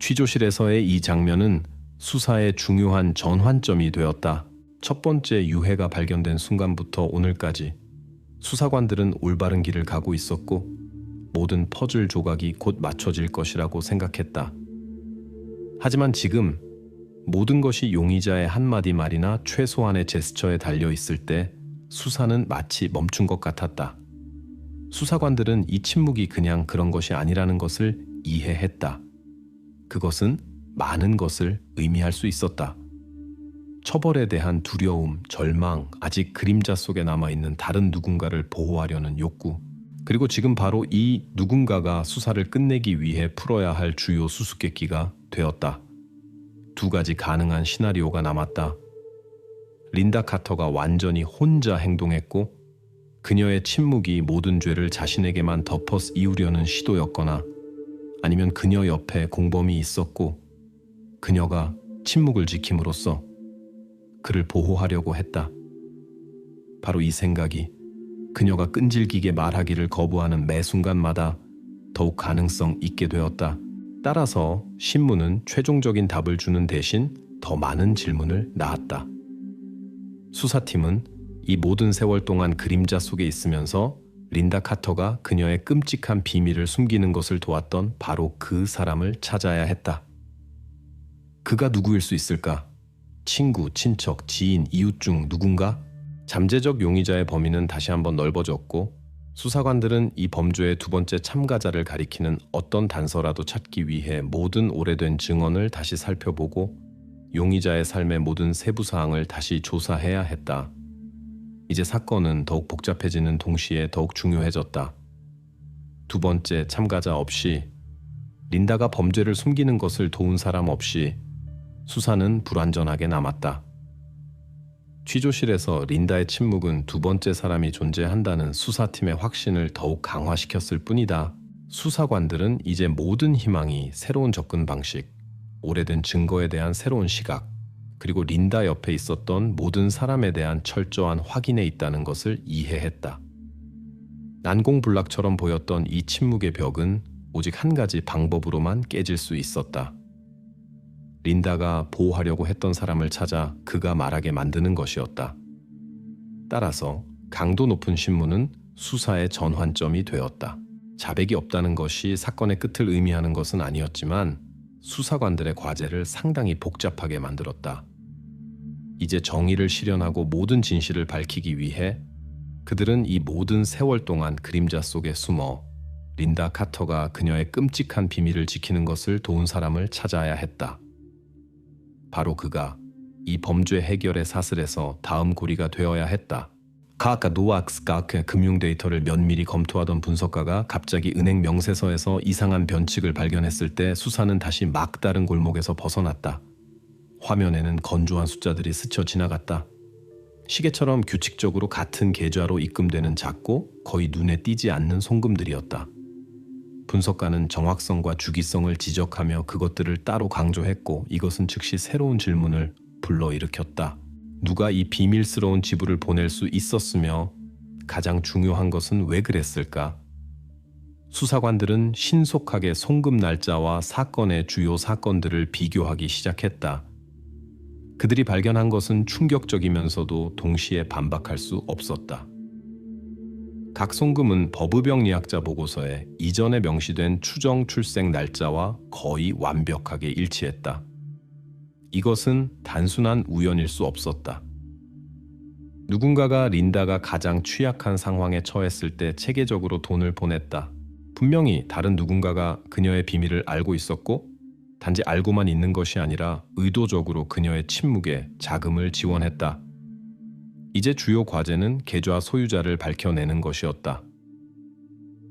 취조실에서의 이 장면은 수사의 중요한 전환점이 되었다. 첫 번째 유해가 발견된 순간부터 오늘까지 수사관들은 올바른 길을 가고 있었고 모든 퍼즐 조각이 곧 맞춰질 것이라고 생각했다. 하지만 지금 모든 것이 용의자의 한마디 말이나 최소한의 제스처에 달려 있을 때 수사는 마치 멈춘 것 같았다. 수사관들은 이 침묵이 그냥 그런 것이 아니라는 것을 이해했다. 그것은 많은 것을 의미할 수 있었다. 처벌에 대한 두려움, 절망, 아직 그림자 속에 남아있는 다른 누군가를 보호하려는 욕구, 그리고 지금 바로 이 누군가가 수사를 끝내기 위해 풀어야 할 주요 수수께끼가 되었다. 두 가지 가능한 시나리오가 남았다. 린다 카터가 완전히 혼자 행동했고 그녀의 침묵이 모든 죄를 자신에게만 덮어 씌우려는 시도였거나 아니면 그녀 옆에 공범이 있었고 그녀가 침묵을 지킴으로써 그를 보호하려고 했다. 바로 이 생각이 그녀가 끈질기게 말하기를 거부하는 매 순간마다 더욱 가능성 있게 되었다. 따라서 신문은 최종적인 답을 주는 대신 더 많은 질문을 낳았다. 수사팀은 이 모든 세월 동안 그림자 속에 있으면서 린다 카터가 그녀의 끔찍한 비밀을 숨기는 것을 도왔던 바로 그 사람을 찾아야 했다. 그가 누구일 수 있을까? 친구, 친척, 지인, 이웃 중 누군가? 잠재적 용의자의 범위는 다시 한번 넓어졌고 수사관들은 이 범죄의 두 번째 참가자를 가리키는 어떤 단서라도 찾기 위해 모든 오래된 증언을 다시 살펴보고 용의자의 삶의 모든 세부 사항을 다시 조사해야 했다. 이제 사건은 더욱 복잡해지는 동시에 더욱 중요해졌다. 두 번째 참가자 없이, 린다가 범죄를 숨기는 것을 도운 사람 없이 수사는 불완전하게 남았다. 취조실에서 린다의 침묵은 두 번째 사람이 존재한다는 수사팀의 확신을 더욱 강화시켰을 뿐이다. 수사관들은 이제 모든 희망이 새로운 접근 방식, 오래된 증거에 대한 새로운 시각, 그리고 린다 옆에 있었던 모든 사람에 대한 철저한 확인에 있다는 것을 이해했다. 난공불락처럼 보였던 이 침묵의 벽은 오직 한 가지 방법으로만 깨질 수 있었다. 린다가 보호하려고 했던 사람을 찾아 그가 말하게 만드는 것이었다. 따라서 강도 높은 신문은 수사의 전환점이 되었다. 자백이 없다는 것이 사건의 끝을 의미하는 것은 아니었지만 수사관들의 과제를 상당히 복잡하게 만들었다. 이제 정의를 실현하고 모든 진실을 밝히기 위해 그들은 이 모든 세월 동안 그림자 속에 숨어 린다 카터가 그녀의 끔찍한 비밀을 지키는 것을 도운 사람을 찾아야 했다. 바로 그가 이 범죄 해결의 사슬에서 다음 고리가 되어야 했다. 카아카 노악스가 금융 데이터를 면밀히 검토하던 분석가가 갑자기 은행 명세서에서 이상한 변칙을 발견했을 때 수사는 다시 막다른 골목에서 벗어났다. 화면에는 건조한 숫자들이 스쳐 지나갔다. 시계처럼 규칙적으로 같은 계좌로 입금되는 작고 거의 눈에 띄지 않는 송금들이었다. 분석가는 정확성과 주기성을 지적하며 그것들을 따로 강조했고 이것은 즉시 새로운 질문을 불러일으켰다. 누가 이 비밀스러운 지불을 보낼 수 있었으며 가장 중요한 것은 왜 그랬을까? 수사관들은 신속하게 송금 날짜와 사건의 주요 사건들을 비교하기 시작했다. 그들이 발견한 것은 충격적이면서도 동시에 반박할 수 없었다. 각 송금은 법의병리학자 보고서에 이전에 명시된 추정 출생 날짜와 거의 완벽하게 일치했다. 이것은 단순한 우연일 수 없었다. 누군가가 린다가 가장 취약한 상황에 처했을 때 체계적으로 돈을 보냈다. 분명히 다른 누군가가 그녀의 비밀을 알고 있었고 단지 알고만 있는 것이 아니라 의도적으로 그녀의 침묵에 자금을 지원했다. 이제 주요 과제는 계좌 소유자를 밝혀내는 것이었다.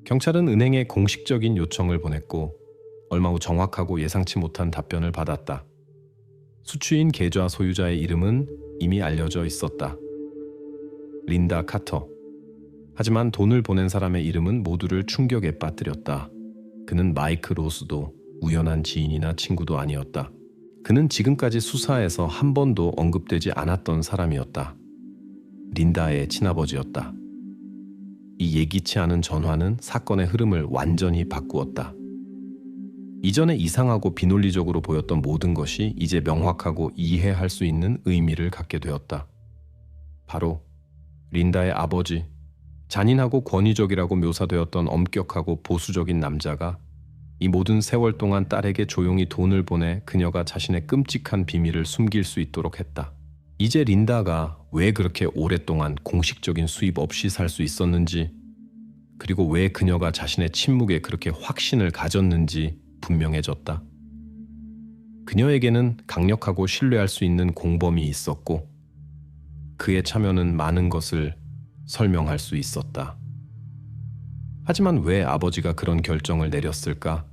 경찰은 은행에 공식적인 요청을 보냈고 얼마 후 정확하고 예상치 못한 답변을 받았다. 수취인 계좌 소유자의 이름은 이미 알려져 있었다. 린다 카터. 하지만 돈을 보낸 사람의 이름은 모두를 충격에 빠뜨렸다. 그는 마이크 로스도 우연한 지인이나 친구도 아니었다. 그는 지금까지 수사에서 한 번도 언급되지 않았던 사람이었다. 린다의 친아버지였다. 이 예기치 않은 전화는 사건의 흐름을 완전히 바꾸었다. 이전에 이상하고 비논리적으로 보였던 모든 것이 이제 명확하고 이해할 수 있는 의미를 갖게 되었다. 바로 린다의 아버지, 잔인하고 권위적이라고 묘사되었던 엄격하고 보수적인 남자가 이 모든 세월 동안 딸에게 조용히 돈을 보내 그녀가 자신의 끔찍한 비밀을 숨길 수 있도록 했다. 이제 린다가 왜 그렇게 오랫동안 공식적인 수입 없이 살 수 있었는지, 그리고 왜 그녀가 자신의 침묵에 그렇게 확신을 가졌는지 분명해졌다. 그녀에게는 강력하고 신뢰할 수 있는 공범이 있었고 그의 참여는 많은 것을 설명할 수 있었다. 하지만 왜 아버지가 그런 결정을 내렸을까?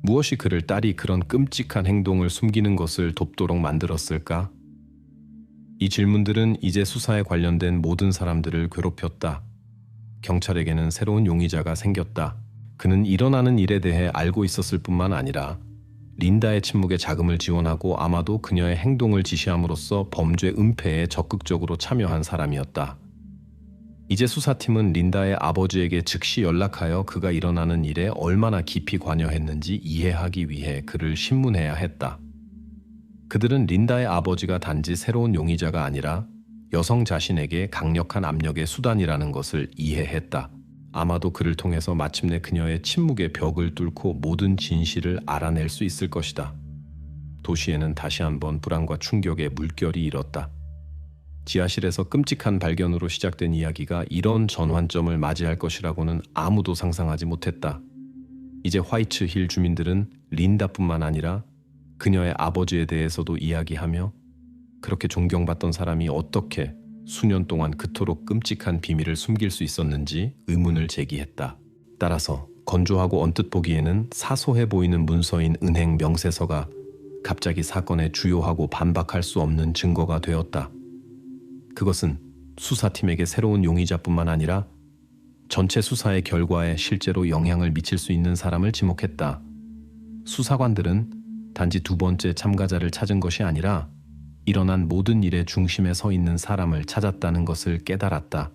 무엇이 그를 딸이 그런 끔찍한 행동을 숨기는 것을 돕도록 만들었을까? 이 질문들은 이제 수사에 관련된 모든 사람들을 괴롭혔다. 경찰에게는 새로운 용의자가 생겼다. 그는 일어나는 일에 대해 알고 있었을 뿐만 아니라 린다의 침묵에 자금을 지원하고 아마도 그녀의 행동을 지시함으로써 범죄 은폐에 적극적으로 참여한 사람이었다. 이제 수사팀은 린다의 아버지에게 즉시 연락하여 그가 일어나는 일에 얼마나 깊이 관여했는지 이해하기 위해 그를 신문해야 했다. 그들은 린다의 아버지가 단지 새로운 용의자가 아니라 여성 자신에게 강력한 압력의 수단이라는 것을 이해했다. 아마도 그를 통해서 마침내 그녀의 침묵의 벽을 뚫고 모든 진실을 알아낼 수 있을 것이다. 도시에는 다시 한번 불안과 충격의 물결이 일었다. 지하실에서 끔찍한 발견으로 시작된 이야기가 이런 전환점을 맞이할 것이라고는 아무도 상상하지 못했다. 이제 화이트 힐 주민들은 린다뿐만 아니라 그녀의 아버지에 대해서도 이야기하며 그렇게 존경받던 사람이 어떻게 수년 동안 그토록 끔찍한 비밀을 숨길 수 있었는지 의문을 제기했다. 따라서 건조하고 언뜻 보기에는 사소해 보이는 문서인 은행 명세서가 갑자기 사건의 주요하고 반박할 수 없는 증거가 되었다. 그것은 수사팀에게 새로운 용의자뿐만 아니라 전체 수사의 결과에 실제로 영향을 미칠 수 있는 사람을 지목했다. 수사관들은 단지 두 번째 참가자를 찾은 것이 아니라 일어난 모든 일의 중심에 서 있는 사람을 찾았다는 것을 깨달았다.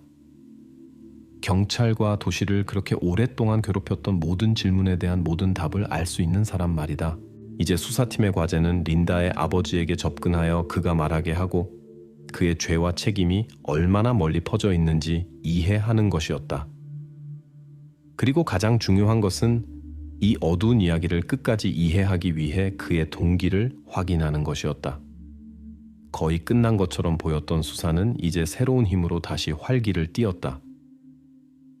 경찰과 도시를 그렇게 오랫동안 괴롭혔던 모든 질문에 대한 모든 답을 알 수 있는 사람 말이다. 이제 수사팀의 과제는 린다의 아버지에게 접근하여 그가 말하게 하고 그의 죄와 책임이 얼마나 멀리 퍼져 있는지 이해하는 것이었다. 그리고 가장 중요한 것은 이 어두운 이야기를 끝까지 이해하기 위해 그의 동기를 확인하는 것이었다. 거의 끝난 것처럼 보였던 수사는 이제 새로운 힘으로 다시 활기를 띠었다.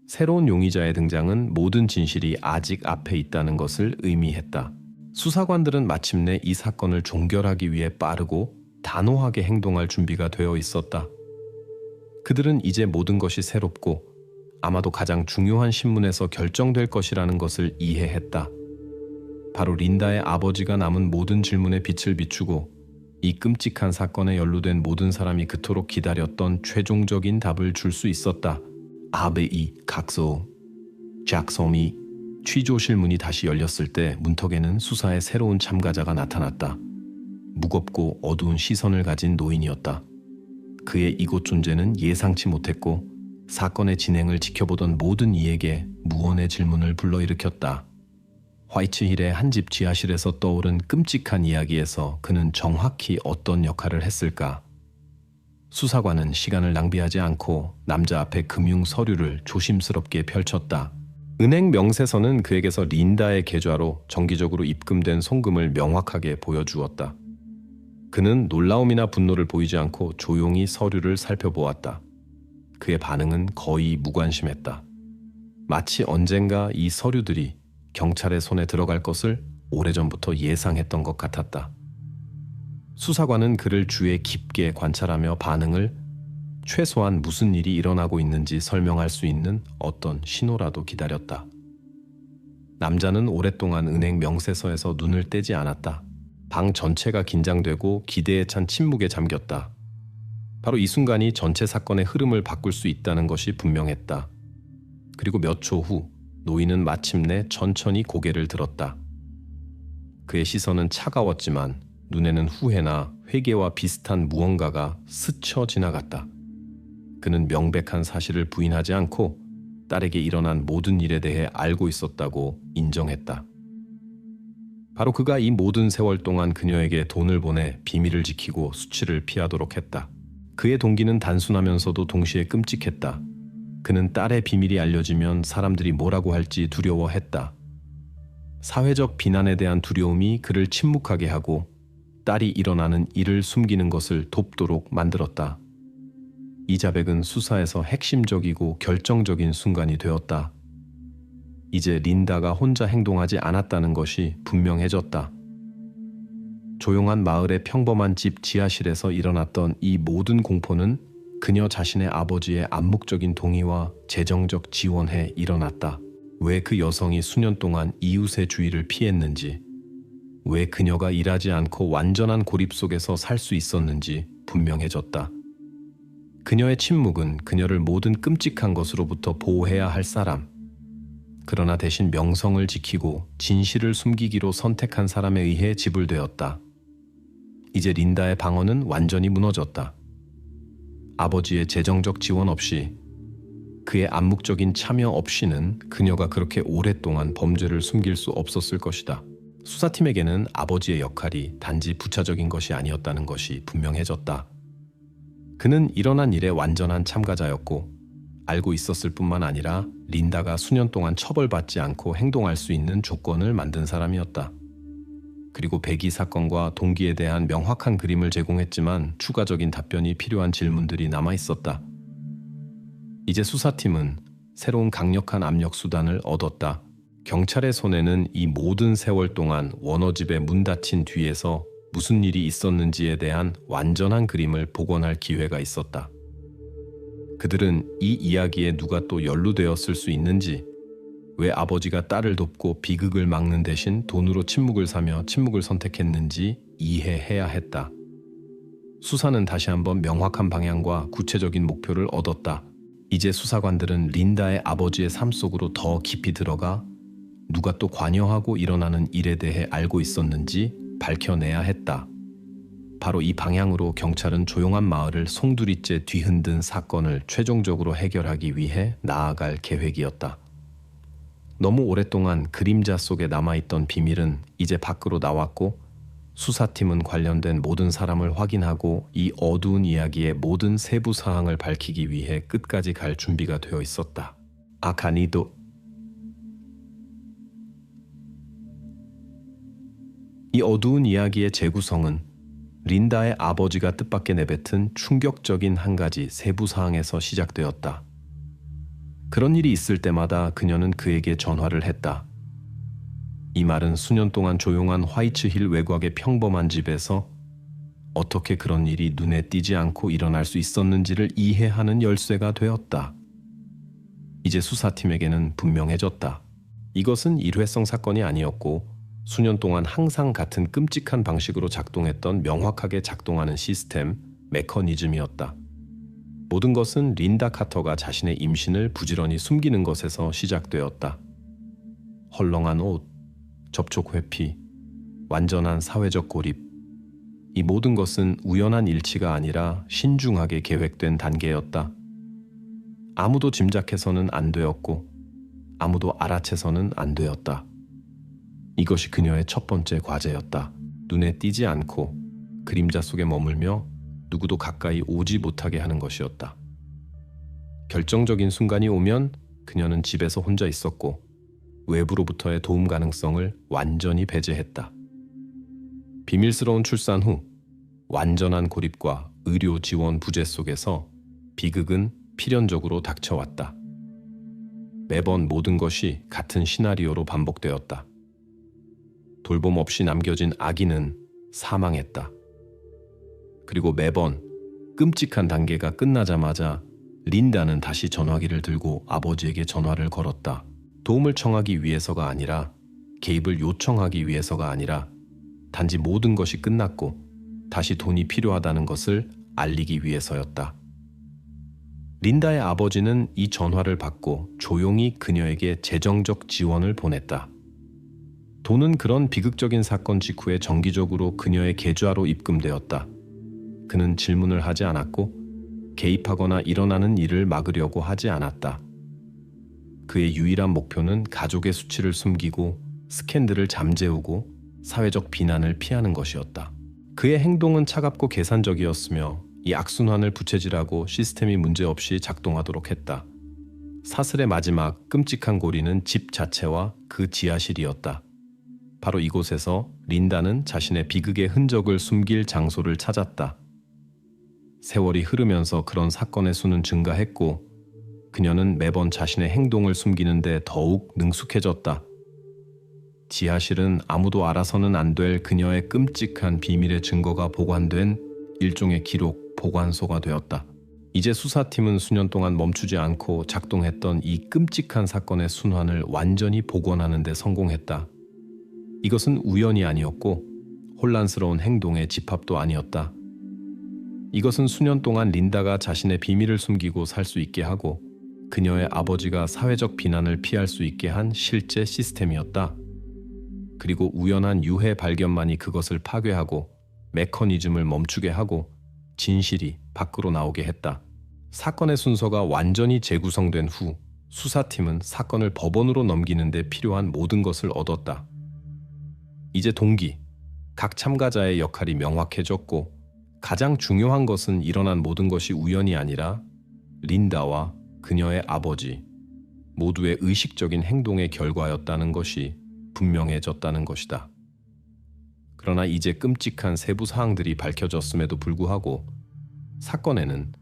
새로운 용의자의 등장은 모든 진실이 아직 앞에 있다는 것을 의미했다. 수사관들은 마침내 이 사건을 종결하기 위해 빠르고 단호하게 행동할 준비가 되어 있었다. 그들은 이제 모든 것이 새롭고 아마도 가장 중요한 신문에서 결정될 것이라는 것을 이해했다. 바로 린다의 아버지가 남은 모든 질문에 빛을 비추고 이 끔찍한 사건에 연루된 모든 사람이 그토록 기다렸던 최종적인 답을 줄 수 있었다. 아베이 각소 작섬이 취조실 문이 다시 열렸을 때 문턱에는 수사의 새로운 참가자가 나타났다. 무겁고 어두운 시선을 가진 노인이었다. 그의 이곳 존재는 예상치 못했고 사건의 진행을 지켜보던 모든 이에게 무언의 질문을 불러일으켰다. 화이트힐의 한 집 지하실에서 떠오른 끔찍한 이야기에서 그는 정확히 어떤 역할을 했을까? 수사관은 시간을 낭비하지 않고 남자 앞에 금융 서류를 조심스럽게 펼쳤다. 은행 명세서는 그에게서 린다의 계좌로 정기적으로 입금된 송금을 명확하게 보여주었다. 그는 놀라움이나 분노를 보이지 않고 조용히 서류를 살펴보았다. 그의 반응은 거의 무관심했다. 마치 언젠가 이 서류들이 경찰의 손에 들어갈 것을 오래전부터 예상했던 것 같았다. 수사관은 그를 주의 깊게 관찰하며 반응을 최소한 무슨 일이 일어나고 있는지 설명할 수 있는 어떤 신호라도 기다렸다. 남자는 오랫동안 은행 명세서에서 눈을 떼지 않았다. 방 전체가 긴장되고 기대에 찬 침묵에 잠겼다. 바로 이 순간이 전체 사건의 흐름을 바꿀 수 있다는 것이 분명했다. 그리고 몇 초 후 노인은 마침내 천천히 고개를 들었다. 그의 시선은 차가웠지만 눈에는 후회나 회개와 비슷한 무언가가 스쳐 지나갔다. 그는 명백한 사실을 부인하지 않고 딸에게 일어난 모든 일에 대해 알고 있었다고 인정했다. 바로 그가 이 모든 세월 동안 그녀에게 돈을 보내 비밀을 지키고 수치를 피하도록 했다. 그의 동기는 단순하면서도 동시에 끔찍했다. 그는 딸의 비밀이 알려지면 사람들이 뭐라고 할지 두려워했다. 사회적 비난에 대한 두려움이 그를 침묵하게 하고 딸이 일어나는 일을 숨기는 것을 돕도록 만들었다. 이 자백은 수사에서 핵심적이고 결정적인 순간이 되었다. 이제 린다가 혼자 행동하지 않았다는 것이 분명해졌다. 조용한 마을의 평범한 집 지하실에서 일어났던 이 모든 공포는 그녀 자신의 아버지의 암묵적인 동의와 재정적 지원에 일어났다. 왜 그 여성이 수년 동안 이웃의 주의를 피했는지, 왜 그녀가 일하지 않고 완전한 고립 속에서 살 수 있었는지 분명해졌다. 그녀의 침묵은 그녀를 모든 끔찍한 것으로부터 보호해야 할 사람, 그러나 대신 명성을 지키고 진실을 숨기기로 선택한 사람에 의해 지불되었다. 이제 린다의 방어는 완전히 무너졌다. 아버지의 재정적 지원 없이, 그의 암묵적인 참여 없이는 그녀가 그렇게 오랫동안 범죄를 숨길 수 없었을 것이다. 수사팀에게는 아버지의 역할이 단지 부차적인 것이 아니었다는 것이 분명해졌다. 그는 일어난 일에 완전한 참가자였고 알고 있었을 뿐만 아니라 린다가 수년 동안 처벌받지 않고 행동할 수 있는 조건을 만든 사람이었다. 그리고 배기 사건과 동기에 대한 명확한 그림을 제공했지만 추가적인 답변이 필요한 질문들이 남아 있었다. 이제 수사팀은 새로운 강력한 압력 수단을 얻었다. 경찰의 손에는 이 모든 세월 동안 워너 집의 문 닫힌 뒤에서 무슨 일이 있었는지에 대한 완전한 그림을 복원할 기회가 있었다. 그들은 이 이야기에 누가 또 연루되었을 수 있는지, 왜 아버지가 딸을 돕고 비극을 막는 대신 돈으로 침묵을 사며 침묵을 선택했는지 이해해야 했다. 수사는 다시 한번 명확한 방향과 구체적인 목표를 얻었다. 이제 수사관들은 린다의 아버지의 삶 속으로 더 깊이 들어가 누가 또 관여하고 일어나는 일에 대해 알고 있었는지 밝혀내야 했다. 바로 이 방향으로 경찰은 조용한 마을을 송두리째 뒤흔든 사건을 최종적으로 해결하기 위해 나아갈 계획이었다. 너무 오랫동안 그림자 속에 남아있던 비밀은 이제 밖으로 나왔고 수사팀은 관련된 모든 사람을 확인하고 이 어두운 이야기의 모든 세부 사항을 밝히기 위해 끝까지 갈 준비가 되어 있었다. 아카니도 이 어두운 이야기의 재구성은 린다의 아버지가 뜻밖의 내뱉은 충격적인 한 가지 세부 사항에서 시작되었다. 그런 일이 있을 때마다 그녀는 그에게 전화를 했다. 이 말은 수년 동안 조용한 화이트힐 외곽의 평범한 집에서 어떻게 그런 일이 눈에 띄지 않고 일어날 수 있었는지를 이해하는 열쇠가 되었다. 이제 수사팀에게는 분명해졌다. 이것은 일회성 사건이 아니었고 수년 동안 항상 같은 끔찍한 방식으로 작동했던 명확하게 작동하는 시스템, 메커니즘이었다. 모든 것은 린다 카터가 자신의 임신을 부지런히 숨기는 것에서 시작되었다. 헐렁한 옷, 접촉 회피, 완전한 사회적 고립. 이 모든 것은 우연한 일치가 아니라 신중하게 계획된 단계였다. 아무도 짐작해서는 안 되었고 아무도 알아채서는 안 되었다. 이것이 그녀의 첫 번째 과제였다. 눈에 띄지 않고 그림자 속에 머물며 누구도 가까이 오지 못하게 하는 것이었다. 결정적인 순간이 오면 그녀는 집에서 혼자 있었고 외부로부터의 도움 가능성을 완전히 배제했다. 비밀스러운 출산 후 완전한 고립과 의료 지원 부재 속에서 비극은 필연적으로 닥쳐왔다. 매번 모든 것이 같은 시나리오로 반복되었다. 돌봄 없이 남겨진 아기는 사망했다. 그리고 매번 끔찍한 단계가 끝나자마자 린다는 다시 전화기를 들고 아버지에게 전화를 걸었다. 도움을 청하기 위해서가 아니라, 개입을 요청하기 위해서가 아니라 단지 모든 것이 끝났고 다시 돈이 필요하다는 것을 알리기 위해서였다. 린다의 아버지는 이 전화를 받고 조용히 그녀에게 재정적 지원을 보냈다. 돈은 그런 비극적인 사건 직후에 정기적으로 그녀의 계좌로 입금되었다. 그는 질문을 하지 않았고 개입하거나 일어나는 일을 막으려고 하지 않았다. 그의 유일한 목표는 가족의 수치를 숨기고 스캔들을 잠재우고 사회적 비난을 피하는 것이었다. 그의 행동은 차갑고 계산적이었으며 이 악순환을 부채질하고 시스템이 문제없이 작동하도록 했다. 사슬의 마지막 끔찍한 고리는 집 자체와 그 지하실이었다. 바로 이곳에서 린다는 자신의 비극의 흔적을 숨길 장소를 찾았다. 세월이 흐르면서 그런 사건의 수는 증가했고 그녀는 매번 자신의 행동을 숨기는데 더욱 능숙해졌다. 지하실은 아무도 알아서는 안 될 그녀의 끔찍한 비밀의 증거가 보관된 일종의 기록 보관소가 되었다. 이제 수사팀은 수년 동안 멈추지 않고 작동했던 이 끔찍한 사건의 순환을 완전히 복원하는 데 성공했다. 이것은 우연이 아니었고 혼란스러운 행동의 집합도 아니었다. 이것은 수년 동안 린다가 자신의 비밀을 숨기고 살 수 있게 하고 그녀의 아버지가 사회적 비난을 피할 수 있게 한 실제 시스템이었다. 그리고 우연한 유해 발견만이 그것을 파괴하고 메커니즘을 멈추게 하고 진실이 밖으로 나오게 했다. 사건의 순서가 완전히 재구성된 후 수사팀은 사건을 법원으로 넘기는 데 필요한 모든 것을 얻었다. 이제 동기, 각 참가자의 역할이 명확해졌고 가장 중요한 것은 일어난 모든 것이 우연이 아니라 린다와 그녀의 아버지 모두의 의식적인 행동의 결과였다는 것이 분명해졌다는 것이다. 그러나 이제 끔찍한 세부 사항들이 밝혀졌음에도 불구하고 사건에는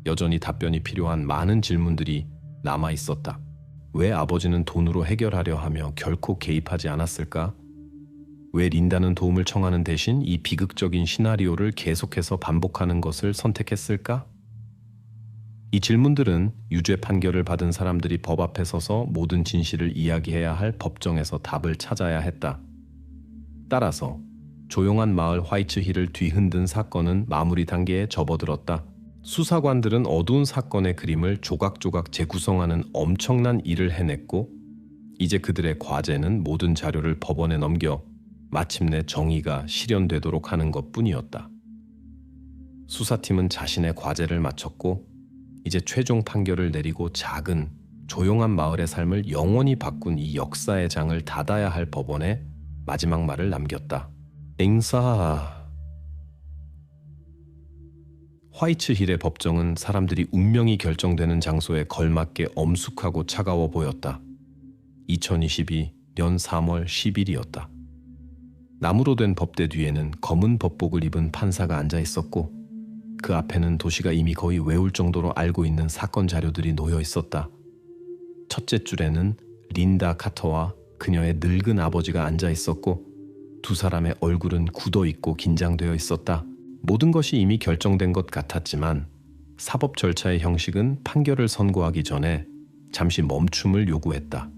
여전히 답변이 필요한 많은 질문들이 남아 있었다. 왜 아버지는 돈으로 해결하려 하며 결코 개입하지 않았을까? 왜 린다는 도움을 청하는 대신 이 비극적인 시나리오를 계속해서 반복하는 것을 선택했을까? 이 질문들은 유죄 판결을 받은 사람들이 법 앞에 서서 모든 진실을 이야기해야 할 법정에서 답을 찾아야 했다. 따라서 조용한 마을 화이트힐을 뒤흔든 사건은 마무리 단계에 접어들었다. 수사관들은 어두운 사건의 그림을 조각조각 재구성하는 엄청난 일을 해냈고 이제 그들의 과제는 모든 자료를 법원에 넘겨 마침내 정의가 실현되도록 하는 것뿐이었다. 수사팀은 자신의 과제를 마쳤고 이제 최종 판결을 내리고 작은 조용한 마을의 삶을 영원히 바꾼 이 역사의 장을 닫아야 할 법원에 마지막 말을 남겼다. 앵사. 화이트힐의 법정은 사람들이 운명이 결정되는 장소에 걸맞게 엄숙하고 차가워 보였다. 2022년 3월 10일이었다. 나무로 된 법대 뒤에는 검은 법복을 입은 판사가 앉아 있었고 그 앞에는 도시가 이미 거의 외울 정도로 알고 있는 사건 자료들이 놓여 있었다. 첫째 줄에는 린다 카터와 그녀의 늙은 아버지가 앉아 있었고 두 사람의 얼굴은 굳어 있고 긴장되어 있었다. 모든 것이 이미 결정된 것 같았지만 사법 절차의 형식은 판결을 선고하기 전에 잠시 멈춤을 요구했다.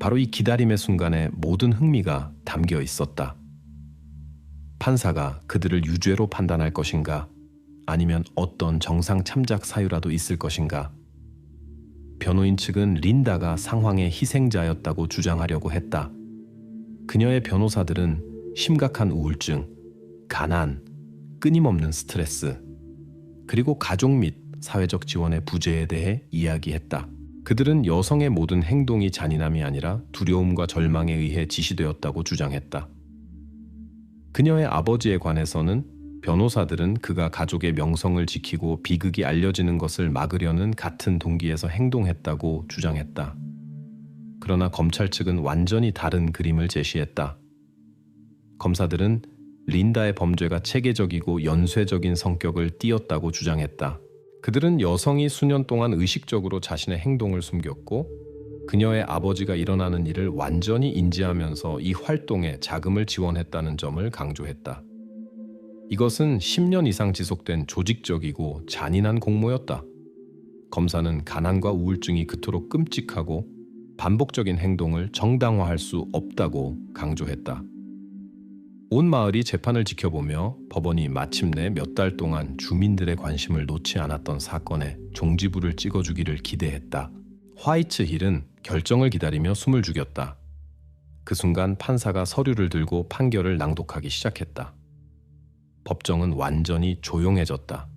바로 이 기다림의 순간에 모든 흥미가 담겨 있었다. 판사가 그들을 유죄로 판단할 것인가? 아니면 어떤 정상 참작 사유라도 있을 것인가? 변호인 측은 린다가 상황의 희생자였다고 주장하려고 했다. 그녀의 변호사들은 심각한 우울증, 가난, 끊임없는 스트레스, 그리고 가족 및 사회적 지원의 부재에 대해 이야기했다. 그들은 여성의 모든 행동이 잔인함이 아니라 두려움과 절망에 의해 지시되었다고 주장했다. 그녀의 아버지에 관해서는 변호사들은 그가 가족의 명성을 지키고 비극이 알려지는 것을 막으려는 같은 동기에서 행동했다고 주장했다. 그러나 검찰 측은 완전히 다른 그림을 제시했다. 검사들은 린다의 범죄가 체계적이고 연쇄적인 성격을 띠었다고 주장했다. 그들은 여성이 수년 동안 의식적으로 자신의 행동을 숨겼고 그녀의 아버지가 일어나는 일을 완전히 인지하면서 이 활동에 자금을 지원했다는 점을 강조했다. 이것은 10년 이상 지속된 조직적이고 잔인한 공모였다. 검사는 가난과 우울증이 그토록 끔찍하고 반복적인 행동을 정당화할 수 없다고 강조했다. 온 마을이 재판을 지켜보며 법원이 마침내 몇 달 동안 주민들의 관심을 놓지 않았던 사건에 종지부를 찍어주기를 기대했다. 화이트 힐은 결정을 기다리며 숨을 죽였다. 그 순간 판사가 서류를 들고 판결을 낭독하기 시작했다. 법정은 완전히 조용해졌다.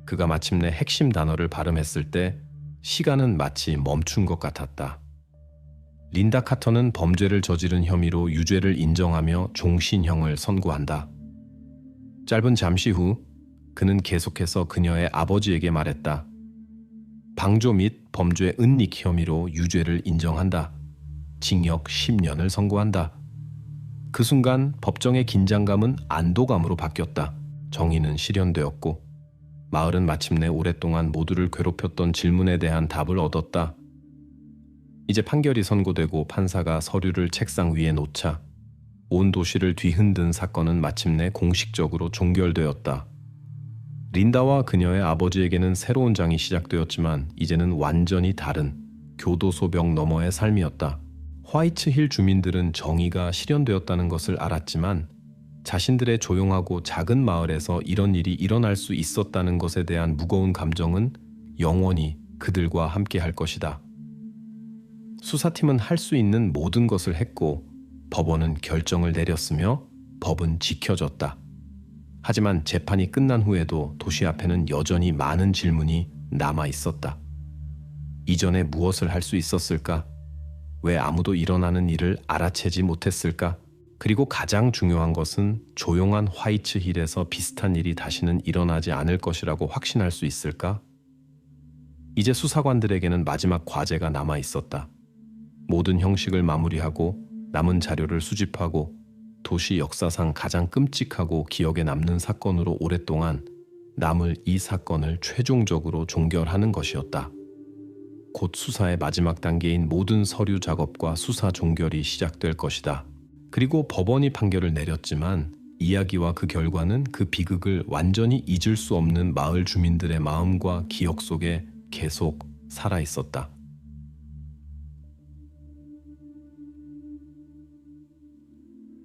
그가 마침내 핵심 단어를 발음했을 때 시간은 마치 멈춘 것 같았다. 린다 카터는 범죄를 저지른 혐의로 유죄를 인정하며 종신형을 선고한다. 짧은 잠시 후 그는 계속해서 그녀의 아버지에게 말했다. 방조 및 범죄 은닉 혐의로 유죄를 인정한다. 징역 10년을 선고한다. 그 순간 법정의 긴장감은 안도감으로 바뀌었다. 정의는 실현되었고 마을은 마침내 오랫동안 모두를 괴롭혔던 질문에 대한 답을 얻었다. 이제 판결이 선고되고 판사가 서류를 책상 위에 놓자 온 도시를 뒤흔든 사건은 마침내 공식적으로 종결되었다. 린다와 그녀의 아버지에게는 새로운 장이 시작되었지만 이제는 완전히 다른 교도소벽 너머의 삶이었다. 화이트 힐 주민들은 정의가 실현되었다는 것을 알았지만 자신들의 조용하고 작은 마을에서 이런 일이 일어날 수 있었다는 것에 대한 무거운 감정은 영원히 그들과 함께 할 것이다. 수사팀은 할 수 있는 모든 것을 했고 법원은 결정을 내렸으며 법은 지켜졌다. 하지만 재판이 끝난 후에도 도시 앞에는 여전히 많은 질문이 남아 있었다. 이전에 무엇을 할 수 있었을까? 왜 아무도 일어나는 일을 알아채지 못했을까? 그리고 가장 중요한 것은 조용한 화이트 힐에서 비슷한 일이 다시는 일어나지 않을 것이라고 확신할 수 있을까? 이제 수사관들에게는 마지막 과제가 남아 있었다. 모든 형식을 마무리하고 남은 자료를 수집하고 도시 역사상 가장 끔찍하고 기억에 남는 사건으로 오랫동안 남을 이 사건을 최종적으로 종결하는 것이었다. 곧 수사의 마지막 단계인 모든 서류 작업과 수사 종결이 시작될 것이다. 그리고 법원이 판결을 내렸지만 이야기와 그 결과는 그 비극을 완전히 잊을 수 없는 마을 주민들의 마음과 기억 속에 계속 살아있었다.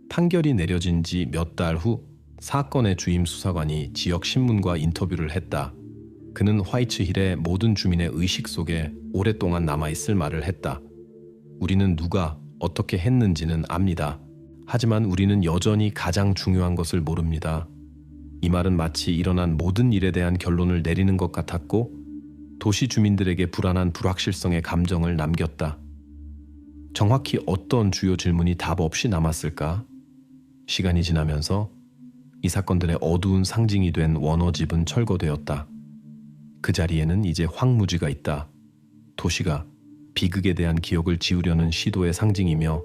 판결이 내려진 지 몇 달 후 사건의 주임 수사관이 지역 신문과 인터뷰를 했다. 그는 화이트 힐의 모든 주민의 의식 속에 오랫동안 남아있을 말을 했다. 우리는 누가 어떻게 했는지는 압니다. 하지만 우리는 여전히 가장 중요한 것을 모릅니다. 이 말은 마치 일어난 모든 일에 대한 결론을 내리는 것 같았고 도시 주민들에게 불안한 불확실성의 감정을 남겼다. 정확히 어떤 주요 질문이 답 없이 남았을까? 시간이 지나면서 이 사건들의 어두운 상징이 된 원어집은 철거되었다. 그 자리에는 이제 황무지가 있다. 도시가 비극에 대한 기억을 지우려는 시도의 상징이며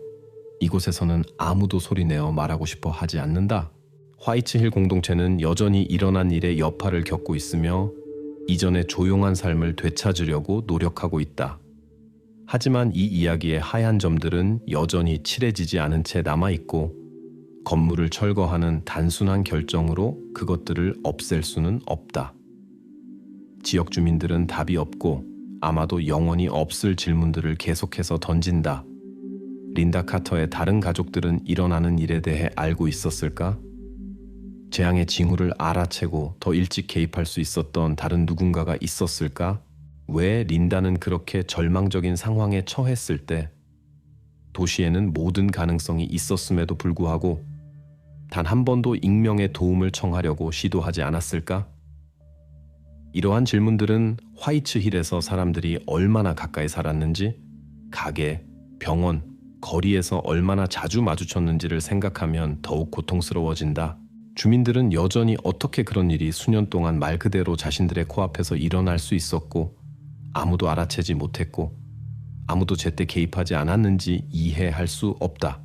이곳에서는 아무도 소리내어 말하고 싶어 하지 않는다. 화이트 힐 공동체는 여전히 일어난 일의 여파를 겪고 있으며 이전의 조용한 삶을 되찾으려고 노력하고 있다. 하지만 이 이야기의 하얀 점들은 여전히 칠해지지 않은 채 남아있고 건물을 철거하는 단순한 결정으로 그것들을 없앨 수는 없다. 지역 주민들은 답이 없고 아마도 영원히 없을 질문들을 계속해서 던진다. 린다 카터의 다른 가족들은 일어나는 일에 대해 알고 있었을까? 재앙의 징후를 알아채고 더 일찍 개입할 수 있었던 다른 누군가가 있었을까? 왜 린다는 그렇게 절망적인 상황에 처했을 때 도시에는 모든 가능성이 있었음에도 불구하고 단 한 번도 익명의 도움을 청하려고 시도하지 않았을까? 이러한 질문들은 화이츠힐에서 사람들이 얼마나 가까이 살았는지, 가게, 병원, 거리에서 얼마나 자주 마주쳤는지를 생각하면 더욱 고통스러워진다. 주민들은 여전히 어떻게 그런 일이 수년 동안 말 그대로 자신들의 코앞에서 일어날 수 있었고 아무도 알아채지 못했고 아무도 제때 개입하지 않았는지 이해할 수 없다.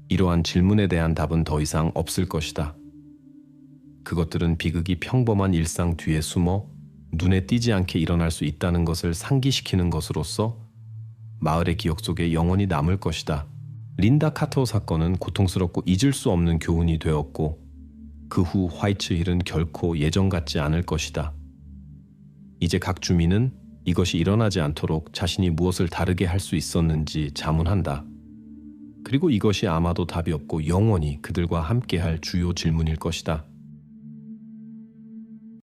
이러한 질문에 대한 답은 더 이상 없을 것이다. 그것들은 비극이 평범한 일상 뒤에 숨어 눈에 띄지 않게 일어날 수 있다는 것을 상기시키는 것으로서 마을의 기억 속에 영원히 남을 것이다. 린다 카터 사건은 고통스럽고 잊을 수 없는 교훈이 되었고 그 후 화이츠힐은 결코 예전 같지 않을 것이다. 이제 각 주민은 이것이 일어나지 않도록 자신이 무엇을 다르게 할 수 있었는지 자문한다. 그리고 이것이 아마도 답이 없고 영원히 그들과 함께할 주요 질문일 것이다.